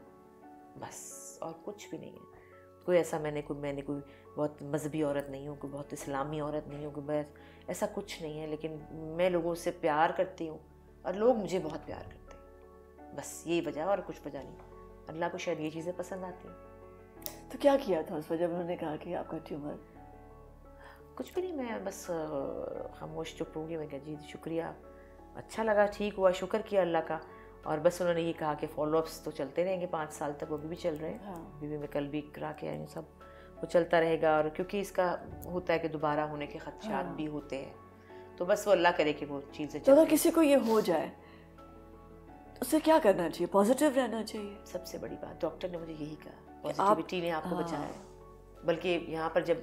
بس, اور کچھ بھی نہیں ہے. کوئی ایسا میں نے کوئی بہت مذہبی عورت نہیں ہوں, کوئی بہت اسلامی عورت نہیں ہوں, کوئی ایسا کچھ نہیں ہے, لیکن میں لوگوں سے پیار کرتی ہوں اور لوگ مجھے بہت پیار کرتے ہیں. بس یہی وجہ, اور کچھ وجہ نہیں. اللہ کو شاید یہ چیزیں پسند آتی ہیں. تو کیا کیا تھا اس وجہ انہوں نے کہا کہ آپ کا ٹیومر؟ کچھ بھی نہیں, میں بس خاموش چپ ہوں گی. میں کہا جی شکریہ, اچھا لگا, ٹھیک ہوا, شکر کیا اللہ کا. اور بس انہوں نے یہ کہا کہ فالو اپس تو چلتے رہیں گے 5 سال تک, وہ بھی چل رہے ہیں. ابھی میں کل بھی کرا کے آئی ہوں, سب وہ چلتا رہے گا. اور کیونکہ اس کا ہوتا ہے کہ دوبارہ ہونے کے خدشات بھی ہوتے ہیں, تو بس وہ اللہ کرے کہ وہ چیزیں. تو اگر کسی کو یہ ہو جائے اسے کیا کرنا چاہیے؟ پازیٹیو رہنا چاہیے. سب سے بڑی بات ڈاکٹر نے مجھے یہی کہا, پازیٹیوٹی نے آپ کو بچایا ہے. بلکہ یہاں پر جب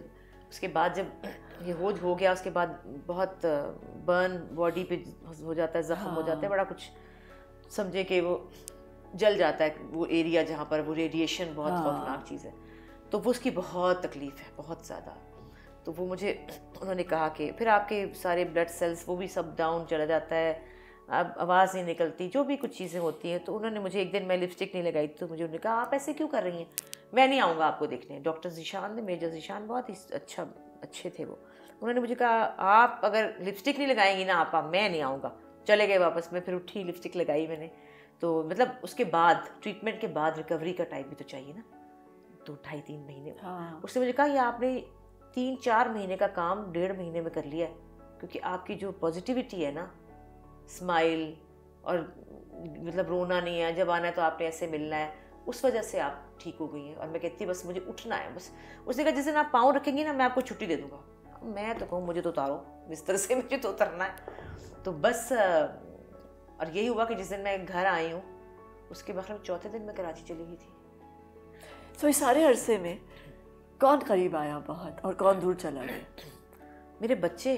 اس کے بعد جب یہ ہو گیا, اس کے بعد بہت برن باڈی پہ ہو جاتا ہے, زخم ہو جاتا ہے, بڑا کچھ سمجھے کہ وہ جل جاتا ہے وہ ایریا جہاں پر وہ ریڈیشن بہت خوفناک چیز ہے. تو وہ اس کی بہت تکلیف ہے, بہت زیادہ. تو وہ مجھے انہوں نے کہا کہ پھر آپ کے سارے بلڈ سیلز وہ بھی سب ڈاؤن چلا جاتا ہے, اب آواز نہیں نکلتی, جو بھی کچھ چیزیں ہوتی ہیں. تو انہوں نے مجھے ایک دن, میں لپسٹک نہیں لگائی تو مجھے انہوں نے کہا آپ ایسے کیوں کر رہی ہیں, میں نہیں آؤں گا آپ کو دیکھنے. ڈاکٹر ذیشان نے, میجر ذیشان بہت ہی اچھے تھے وہ, انہوں نے مجھے کہا آپ اگر لپسٹک نہیں لگائیں گی نا آپا, میں نہیں آؤں گا. چلے گئے واپس. میں پھر اٹھی, لپسٹک لگائی میں نے. تو مطلب اس کے بعد ٹریٹمنٹ کے بعد ریکوری کا ٹائم بھی تو چاہیے نا, 2-2.5-3 مہینے. اس نے مجھے کہا یہ آپ نے 3-4 مہینے کا کام 1.5 مہینے میں کر لیا ہے, کیونکہ آپ کی جو پازیٹیوٹی ہے نا, اسمائل, اور مطلب رونا نہیں ہے, جب آنا ہے تو آپ نے ایسے ملنا ہے, اس وجہ سے آپ ٹھیک ہو گئی ہیں. اور میں کہتی بس مجھے اٹھنا ہے بس. اس نے کہا جس دن آپ پاؤں رکھیں گی نا میں آپ کو چھٹی دے دوں گا. میں تو کہوں مجھے تو اتارو بستر سے, مجھے تو اترنا ہے. تو بس اور یہی ہوا کہ جس دن میں گھر آئی ہوں اس کے بخلاف چوتھے دن میں کراچی چلی گئی تھی. تو اس سارے عرصے میں کون قریب آیا بہت اور کون دور چلا گیا؟ میرے بچے،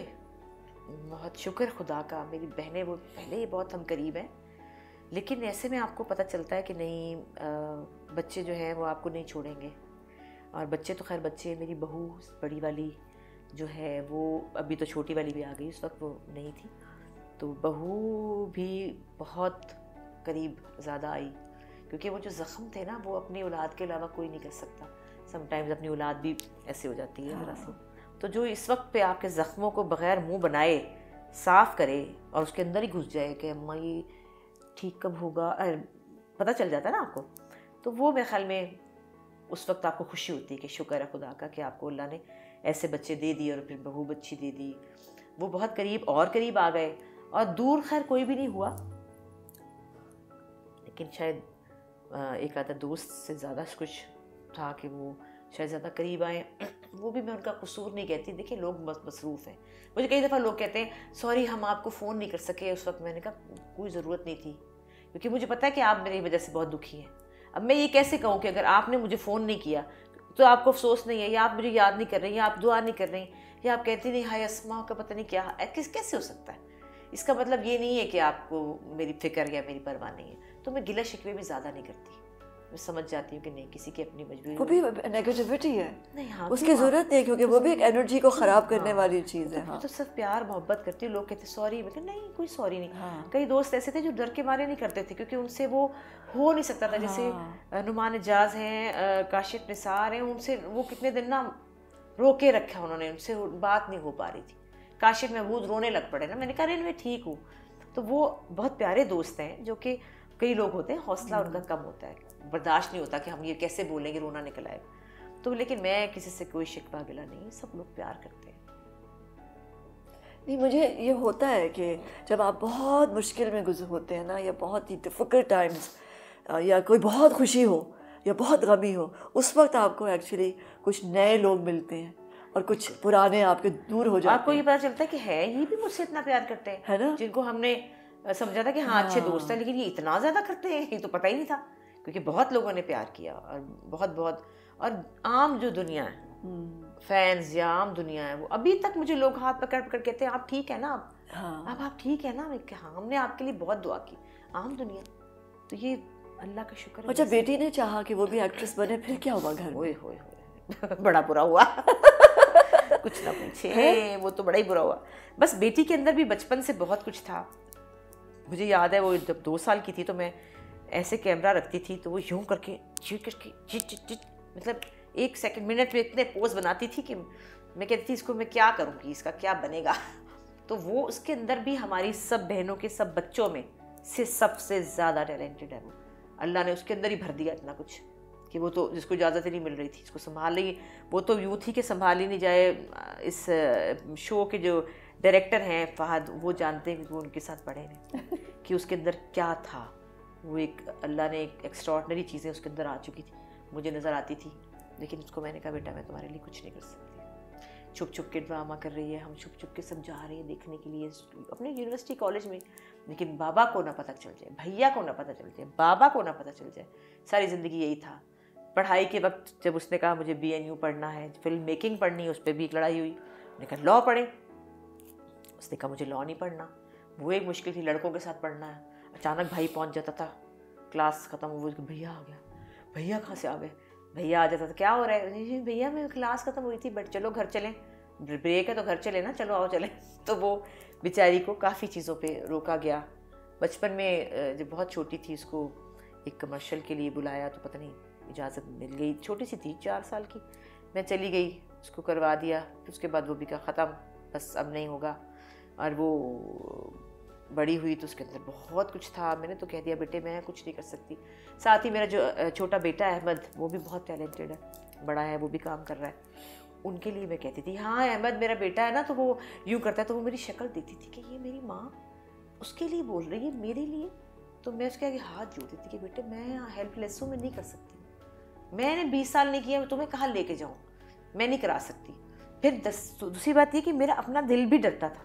بہت شکر خدا کا. میری بہنیں وہ پہلے ہی بہت ہم قریب ہیں، لیکن ایسے میں آپ کو پتہ چلتا ہے کہ نہیں بچے جو ہیں وہ آپ کو نہیں چھوڑیں گے. اور بچے تو خیر بچے، میری بہو بڑی والی جو ہے وہ ابھی تو چھوٹی والی بھی آ گئی، اس وقت وہ نہیں تھی، تو بہو بھی بہت قریب زیادہ آئی، کیونکہ وہ جو زخم تھے نا وہ اپنی اولاد کے علاوہ کوئی نہیں کر سکتا. سم ٹائمز اپنی اولاد بھی ایسے ہو جاتی ہے ذرا سی، تو جو اس وقت پہ آپ کے زخموں کو بغیر منہ بنائے صاف کرے اور اس کے اندر ہی گھس جائے کہ اماں یہ ٹھیک کب ہوگا، پتہ چل جاتا ہے نا آپ کو، تو وہ میرے خیال میں اس وقت آپ کو خوشی ہوتی ہے کہ شکر ہے خدا کا کہ آپ کو اللہ نے ایسے بچے دے دیے اور پھر بہو بچی دے دی. وہ بہت قریب اور قریب آ گئے، اور دور خیر کوئی بھی نہیں ہوا، لیکن شاید ایک آدھا دوست سے زیادہ کچھ تھا کہ وہ شاید زیادہ قریب آئیں. وہ بھی میں ان کا قصور نہیں کہتی، دیکھیں لوگ مصروف ہیں. مجھے کئی دفعہ لوگ کہتے ہیں سوری ہم آپ کو فون نہیں کر سکے اس وقت. میں نے کہا کوئی ضرورت نہیں تھی، کیونکہ مجھے پتہ ہے کہ آپ میری وجہ سے بہت دکھی ہیں. اب میں یہ کیسے کہوں کہ اگر آپ نے مجھے فون نہیں کیا تو آپ کو افسوس نہیں ہے، یا آپ مجھے یاد نہیں کر رہے ہیں، یا آپ دعا نہیں کر رہے ہیں، یا آپ کہتی نہیں ہائے اسماء کا پتہ نہیں کیا کیسے ہو سکتا ہے. اس کا مطلب یہ نہیں ہے کہ آپ کو میری فکر یا میری پرواہ نہیں ہے. تو میں گلہ شکوے بھی زیادہ نہیں کرتی، میں سمجھ جاتی ہوں کہ نہیں کسی کی اپنی مجبوری، وہ بھی نیگیٹیوٹی ہے، نہیں ہاں اس کی ضرورت نہیں، کیونکہ وہ بھی ایک انرجی کو خراب کرنے والی چیز ہے. تو صرف پیار محبت کرتی ہوں. لوگ کہتے ہیں سوری، میں کہ نہیں کوئی سوری نہیں. کئی دوست ایسے تھے جو ڈر کے مارے نہیں کرتے تھے، کیونکہ ان سے وہ ہو نہیں سکتا تھا. جیسے نعمان جاز ہیں، کاشف نثار ہیں، ان سے وہ کتنے دن نا روکے رکھا انہوں نے، ان سے بات نہیں ہو پا رہی تھی. کاشف محمود رونے لگ پڑے نا، میں نے کہا میں ٹھیک ہوں. تو وہ بہت پیارے دوست ہیں، جو کہ کئی لوگ ہوتے ہیں حوصلہ ان کا کم ہوتا ہے، برداشت نہیں ہوتا کہ ہم یہ کیسے بولیں گے، رونا نکل آئے. تو لیکن میں کسی سے کوئی شکوہ گلا نہیں، سب لوگ پیار کرتے ہیں. نہیں مجھے یہ ہوتا ہے کہ جب آپ بہت مشکل میں گزر ہوتے ہیں نا، یا بہت ہی ڈفیکلٹ ٹائمز، یا کوئی بہت خوشی ہو یا بہت غمی ہو، اس وقت آپ کو ایکچولی کچھ نئے لوگ ملتے ہیں اور کچھ پرانے آپ کے دور ہو جاتے ہیں. آپ کو یہ پتہ چلتا ہے کہ ہے یہ بھی مجھ سے اتنا پیار کرتے ہیں، ہے نا، جن کو ہم نے سمجھا تھا کہ ہاں اچھے دوست ہیں، لیکن یہ اتنا زیادہ کرتے ہیں یہ تو پتہ ہی نہیں تھا. کیونکہ بہت لوگوں نے پیار کیا، اور بہت اور عام جو دنیا ہے فینز یا عام دنیا ہے، وہ ابھی تک مجھے لوگ ہاتھ پکڑ پکڑ کہتے ہیں آپ ٹھیک ہے نا، آپ ٹھیک ہے نا. میں کہ ہاں ہم نے آپ کے لیے بہت دعا کی. عام دنیا، تو یہ اللہ کا شکر ہے. اور جب بیٹی نے چاہا کہ وہ بھی ایکٹریس بنے، پھر کیا ہوا گھر میں؟ ہوئے بڑا برا ہوا. کچھ نہ پوچھے، وہ تو بڑا ہی برا ہوا. بس بیٹی کے اندر بھی بچپن سے بہت کچھ تھا. مجھے یاد ہے وہ جب 2 سال کی تھی تو میں ایسے کیمرہ رکھتی تھی تو وہ یوں کر کے مطلب 1 سیکنڈ منٹ میں اتنے پوز بناتی تھی کہ میں کہتی تھی اس کو میں کیا کروں گی، اس کا کیا بنے گا. تو وہ اس کے اندر بھی ہماری سب بہنوں کے سب بچوں میں سے سب سے زیادہ ٹیلنٹڈ ہے. وہ اللہ نے اس کے اندر ہی بھر دیا اتنا کچھ کہ وہ تو جس کو اجازت ہی نہیں مل رہی تھی اس کو سنبھال لی. وہ تو یوں تھی کہ سنبھال ہی نہیں جائے. اس شو کے جو ڈائریکٹر ہیں فہد، وہ جانتے ہیں کہ وہ ان کے ساتھ پڑھے ہیں کہ اس کے اندر کیا تھا. وہ ایک اللہ نے ایک ایکسٹراڈنری چیزیں اس کے اندر آ چکی تھی، مجھے نظر آتی تھی. لیکن اس کو میں نے کہا بیٹا میں تمہارے لیے کچھ نہیں کر سکتی. چھپ چھپ کے ڈرامہ کر رہی ہے، ہم چھپ چھپ کے سب جا رہے ہیں دیکھنے کے لیے اپنے یونیورسٹی کالج میں، لیکن بابا کو نہ پتہ چل جائے، بھیا کو نہ پتہ چل جائے، بابا کو نہ پتہ چل جائے. ساری زندگی یہی تھا. پڑھائی کے وقت جب اس نے کہا مجھے BNU پڑھنا ہے، فلم میکنگ پڑھنی ہے، اس پہ بھی ایک لڑائی ہوئی. میں نے کہا لاء پڑھیں. اس نے کہا مجھے لاء نہیں پڑھنا. وہ ایک مشکل تھی، لڑکوں کے ساتھ پڑھنا ہے. اچانک بھائی پہنچ جاتا تھا، کلاس ختم ہو کہ بھیا آ گیا. بھیا کہاں سے آ گئے؟ بھیا آ جاتا تھا کیا ہو رہا ہے؟ بھیا میں کلاس ختم ہوئی تھی بٹ چلو گھر چلیں، بریک ہے تو گھر چلیں نا، چلو آؤ چلیں. تو وہ بیچاری کو کافی چیزوں پہ روکا گیا. بچپن میں جب بہت چھوٹی تھی اس کو ایک کمرشل کے لیے بلایا تو پتہ نہیں اجازت مل گئی، چھوٹی سی تھی 4 سال کی. میں چلی گئی، اس کو کروا دیا. اس کے بعد وہ بھی کہا ختم، بس اب نہیں ہوگا. اور وہ بڑی ہوئی تو اس کے اندر بہت کچھ تھا. میں نے تو کہہ دیا بیٹے میں کچھ نہیں کر سکتی. ساتھ ہی میرا جو چھوٹا بیٹا ہے احمد، وہ بھی بہت ٹیلنٹڈ ہے، بڑا ہے، وہ بھی کام کر رہا ہے. ان کے لیے میں کہتی تھی ہاں احمد میرا بیٹا ہے نا تو وہ یوں کرتا ہے، تو وہ میری شکل دیکھتی تھی کہ یہ میری ماں اس کے لیے بول رہی ہے میرے لیے. تو میں اس کے آگے ہاتھ جوڑتی تھی کہ بیٹے میں ہیلپ لیس ہوں، میں نہیں کر سکتی. میں نے 20 سال نہیں کیا، تمہیں کہاں لے کے جاؤں، میں نہیں کرا سکتی. پھر دوسری بات یہ کہ میرا اپنا دل بھی ڈرتا تھا.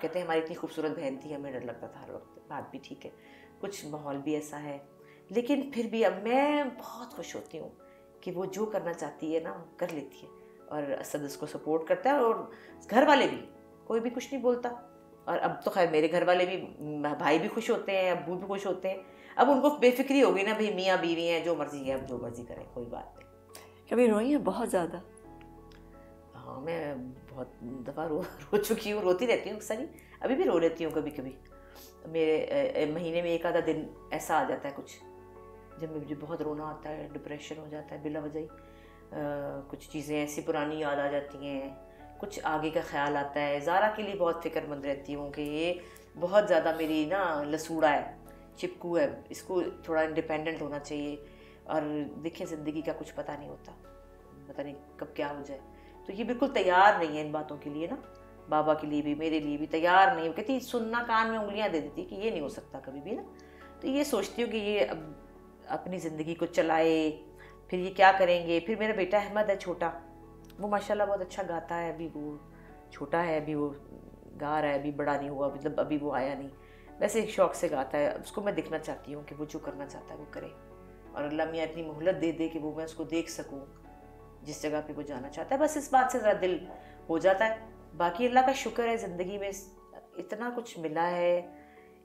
کہتے ہیں ہماری اتنی خوبصورت بہن تھی, ہمیں ڈر لگتا تھا ہر وقت. بات بھی ٹھیک ہے, کچھ ماحول بھی ایسا ہے, لیکن پھر بھی اب میں بہت خوش ہوتی ہوں کہ وہ جو کرنا چاہتی ہے نا کر لیتی ہے, اور اسد اس کو سپورٹ کرتا ہے, اور گھر والے بھی, کوئی بھی کچھ نہیں بولتا. اور اب تو خیر میرے گھر والے بھی, بھائی بھی خوش ہوتے ہیں, ابو بھی خوش ہوتے ہیں. اب ان کو بے فکری ہو گئی نا, بھائی میاں بیوی ہیں, جو مرضی ہے اب جو مرضی کریں, کوئی بات نہیں. کبھی روئی ہیں بہت زیادہ؟ ہاں میں بہت دفعہ رو چکی ہوں, روتی رہتی ہوں اکثر ہی, ابھی بھی رو لیتی ہوں کبھی کبھی. میرے مہینے میں ایک آدھا دن ایسا آ جاتا ہے کچھ جب مجھے بہت رونا آتا ہے, ڈپریشن ہو جاتا ہے بلا وجہ ہی. کچھ چیزیں ایسی پرانی یاد آ جاتی ہیں, کچھ آگے کا خیال آتا ہے. زارا کے لیے بہت فکر مند رہتی ہوں کہ یہ بہت زیادہ میری نا لسوڑا ہے, چپکو ہے, اس کو تھوڑا انڈیپینڈنٹ ہونا چاہیے. اور دیکھیں زندگی کا کچھ پتہ نہیں ہوتا, پتہ نہیں کب کیا ہو جائے. تو یہ بالکل تیار نہیں ہے ان باتوں کے لیے نا, بابا کے لیے بھی میرے لیے بھی تیار نہیں. وہ کہتی سننا کان میں انگلیاں دے دیتی کہ یہ نہیں ہو سکتا کبھی بھی نا. تو یہ سوچتی ہوں کہ یہ اب اپنی زندگی کو چلائے, پھر یہ کیا کریں گے. پھر میرا بیٹا احمد ہے چھوٹا, وہ ماشاءاللہ بہت اچھا گاتا ہے. ابھی وہ چھوٹا ہے, ابھی وہ گا رہا ہے, ابھی بڑا نہیں ہوا, مطلب ابھی وہ آیا نہیں, ویسے ایک شوق سے گاتا ہے. اس کو میں دیکھنا چاہتی ہوں کہ وہ جو کرنا چاہتا ہے وہ کرے, اور اللہ میاں اتنی مہلت دے دے کہ وہ میں اس کو دیکھ سکوں جس جگہ پہ وہ جانا چاہتا ہے. بس اس بات سے ذرا دل ہو جاتا ہے. باقی اللہ کا شکر ہے زندگی میں اتنا کچھ ملا ہے,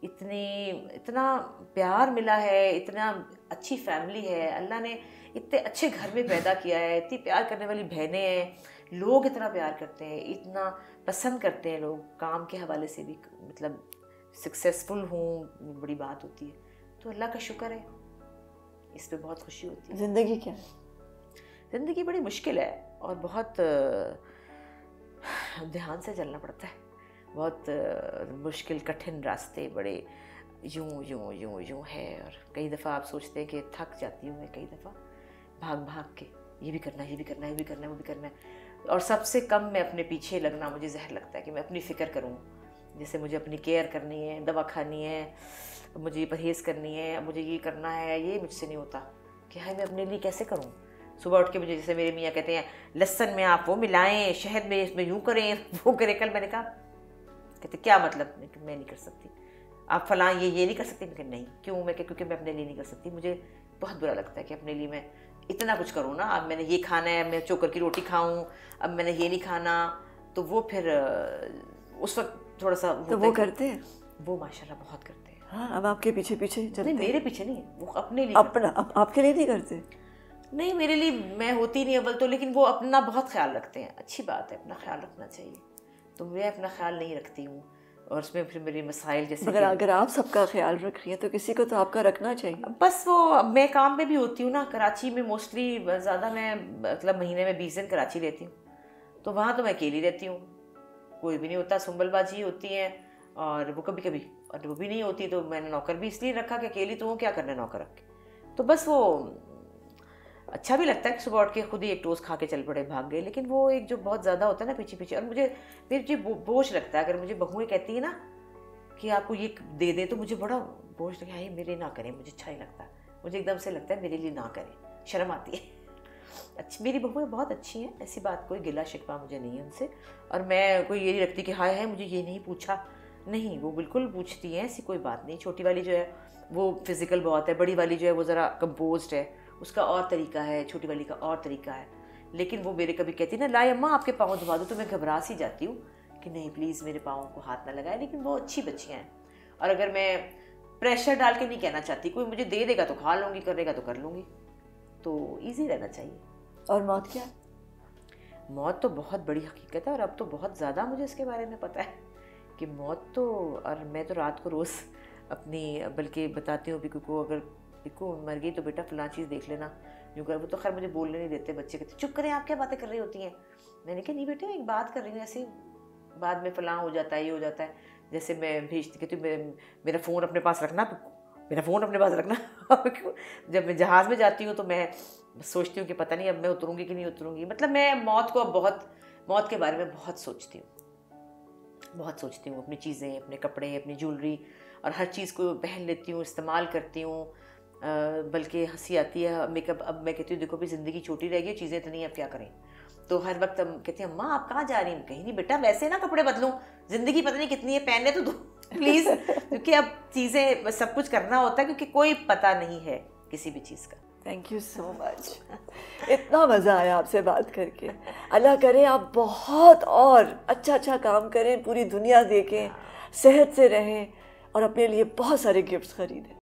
اتنا پیار ملا ہے, اتنا اچھی فیملی ہے, اللہ نے اتنے اچھے گھر میں پیدا کیا ہے, اتنی پیار کرنے والی بہنیں ہیں, لوگ اتنا پیار کرتے ہیں, اتنا پسند کرتے ہیں لوگ. کام کے حوالے سے بھی مطلب سکسیزفل ہوں, بڑی بات ہوتی ہے. تو اللہ کا شکر ہے, اس پہ بہت خوشی ہوتی ہے. زندگی کیا ہے؟ زندگی بڑی مشکل ہے اور بہت دھیان سے چلنا پڑتا ہے. بہت مشکل کٹھن راستے, بڑے یوں یوں یوں یوں ہے. اور کئی دفعہ آپ سوچتے ہیں کہ تھک جاتی ہوں میں, کئی دفعہ بھاگ بھاگ کے یہ بھی کرنا ہے, یہ بھی کرنا ہے, یہ بھی کرنا ہے, وہ بھی کرنا ہے. اور سب سے کم میں اپنے پیچھے لگنا مجھے زہر لگتا ہے کہ میں اپنی فکر کروں. جیسے مجھے اپنی کیئر کرنی ہے, دوا کھانی ہے, مجھے یہ پرہیز کرنی ہے, مجھے یہ کرنا ہے, یہ مجھ سے نہیں ہوتا کہ ہائی میں اپنے لیے کیسے کروں. صبح اٹھ کے مجھے جیسے میرے میاں کہتے ہیں لہسن میں آپ وہ ملائیں, شہد میں اس میں یوں کریں, وہ کریں. کل میں نے کہا, کہتے کیا مطلب, میں نہیں کر سکتی. آپ فلاں یہ نہیں کر سکتی. میں کہ نہیں. کیوں؟ میں کہ کیونکہ میں اپنے لیے نہیں کر سکتی. مجھے بہت برا لگتا ہے کہ اپنے لیے میں اتنا کچھ کروں نا. اب میں نے یہ کھانا ہے, میں چوکر کی روٹی کھاؤں, اب میں نے یہ نہیں کھانا, تو وہ پھر اس وقت تھوڑا سا. تو وہ کرتے ہیں, وہ ماشاءاللہ بہت کرتے ہیں. ہاں اب آپ کے پیچھے پیچھے چلتے ہیں. میرے پیچھے نہیں, وہ اپنے لیے. اپنا آپ کے لیے نہیں کرتے؟ نہیں, میرے لیے میں ہوتی نہیں اول تو, لیکن وہ اپنا بہت خیال رکھتے ہیں. اچھی بات ہے, اپنا خیال رکھنا چاہیے. تو میں اپنا خیال نہیں رکھتی ہوں, اور اس میں پھر میرے مسائل جیسے. مگر اگر آپ سب کا خیال رکھ رہی ہیں تو کسی کو تو آپ کا رکھنا چاہیے. بس وہ میں کام میں بھی ہوتی ہوں نا, کراچی میں موسٹلی زیادہ میں مطلب مہینے میں 20 دن کراچی رہتی ہوں. تو وہاں تو میں اکیلی رہتی ہوں, کوئی بھی نہیں ہوتا. سنبل باجی ہوتی ہیں, اور وہ کبھی کبھی, اور وہ بھی نہیں ہوتی تو میں نے نوکر بھی اس لیے رکھا کہ اکیلی تو وہ کیا کرنا نوکر رکھ کے. تو بس وہ اچھا بھی لگتا ہے کہ صبح اٹھ کے خود ہی ایک ٹوسٹ کھا کے چل پڑے, بھاگ گئے. لیکن وہ ایک جو بہت زیادہ ہوتا ہے نا پیچھے پیچھے, اور مجھے بوجھ لگتا ہے. اگر مجھے بہویں کہتی ہیں نا کہ آپ کو یہ دے دیں تو مجھے بڑا بوجھ لگتا ہے, میرے نہ کریں, مجھے اچھا ہی لگتا ہے. مجھے ایک دم سے لگتا ہے میرے لیے نہ کریں, شرم آتی ہے. اچھی میری بہویں بہت اچھی ہیں, ایسی بات کوئی گلا شکوہ مجھے نہیں ہے ان سے. اور میں کوئی یہ نہیں رکھتی کہ ہائے ہے مجھے یہ نہیں پوچھا, نہیں, وہ بالکل پوچھتی ہیں, ایسی کوئی بات نہیں. چھوٹی والی جو ہے وہ فزیکل بہت ہے, بڑی والی جو ہے وہ ذرا کمپوزڈ ہے, اس کا اور طریقہ ہے, چھوٹی والی کا اور طریقہ ہے. لیکن وہ میرے کبھی کہتی نا لائے اماں آپ کے پاؤں دبا دو, تو میں گھبرا سی جاتی ہوں کہ نہیں پلیز میرے پاؤں کو ہاتھ نہ لگائے. لیکن وہ اچھی بچیاں ہیں, اور اگر میں پریشر ڈال کے نہیں کہنا چاہتی, کوئی مجھے دے دے گا تو کھا لوں گی, کرے گا تو کر لوں گی. تو ایزی رہنا چاہیے. اور موت کیا؟ موت تو بہت بڑی حقیقت ہے, اور اب تو بہت زیادہ مجھے اس کے بارے میں پتہ ہے کہ موت تو. اور میں تو رات کو روز اپنی بلکہ بتاتی ہوں پکو کو, اگر پکو مر گئی تو بیٹا فلاں چیز دیکھ لینا, یوں کر. وہ تو خیر مجھے بولنے نہیں دیتے, بچے کہتے چپ کریں آپ کیا باتیں کر رہی ہوتی ہیں. میں نے کہا نہیں بیٹے, میں ایک بات کر رہی ہوں, ایسے بعد میں فلاں ہو جاتا ہے, یہ ہو جاتا ہے. جیسے میں بھیجتی کہتی ہوں میرا فون اپنے پاس رکھنا, میرا فون اپنے پاس رکھنا. جب میں جہاز میں جاتی ہوں تو میں سوچتی ہوں کہ پتہ نہیں اب میں اتروں گی کہ نہیں اتروں گی. مطلب میں موت کو اب موت کے بارے میں بہت سوچتی ہوں. اپنی چیزیں, اپنے کپڑے, اپنی جولری, اور ہر چیز کو پہن لیتی ہوں, استعمال کرتی ہوں. بلکہ ہنسی آتی ہے میک اپ. اب میں کہتی ہوں دیکھو بھی زندگی چھوٹی رہ گئی, چیزیں اتنی, اب کیا کریں. تو ہر وقت ہم کہتے ہیں اماں آپ کہاں جا رہی ہیں؟ کہیں نہیں بیٹا، ویسے نا کپڑے بدلوں، زندگی پتہ نہیں کتنی ہے، پہننے تو دو پلیز، کیونکہ اب چیزیں سب کچھ کرنا ہوتا ہے کیونکہ کوئی پتہ نہیں ہے کسی بھی چیز کا. تھینک یو سو مچ، اتنا مزہ آیا آپ سے بات کر کے. اللہ کرے آپ بہت اور اچھا کام کریں، پوری دنیا دیکھیں، صحت سے رہیں اور اپنے لیے بہت سارے گفٹس خریدیں.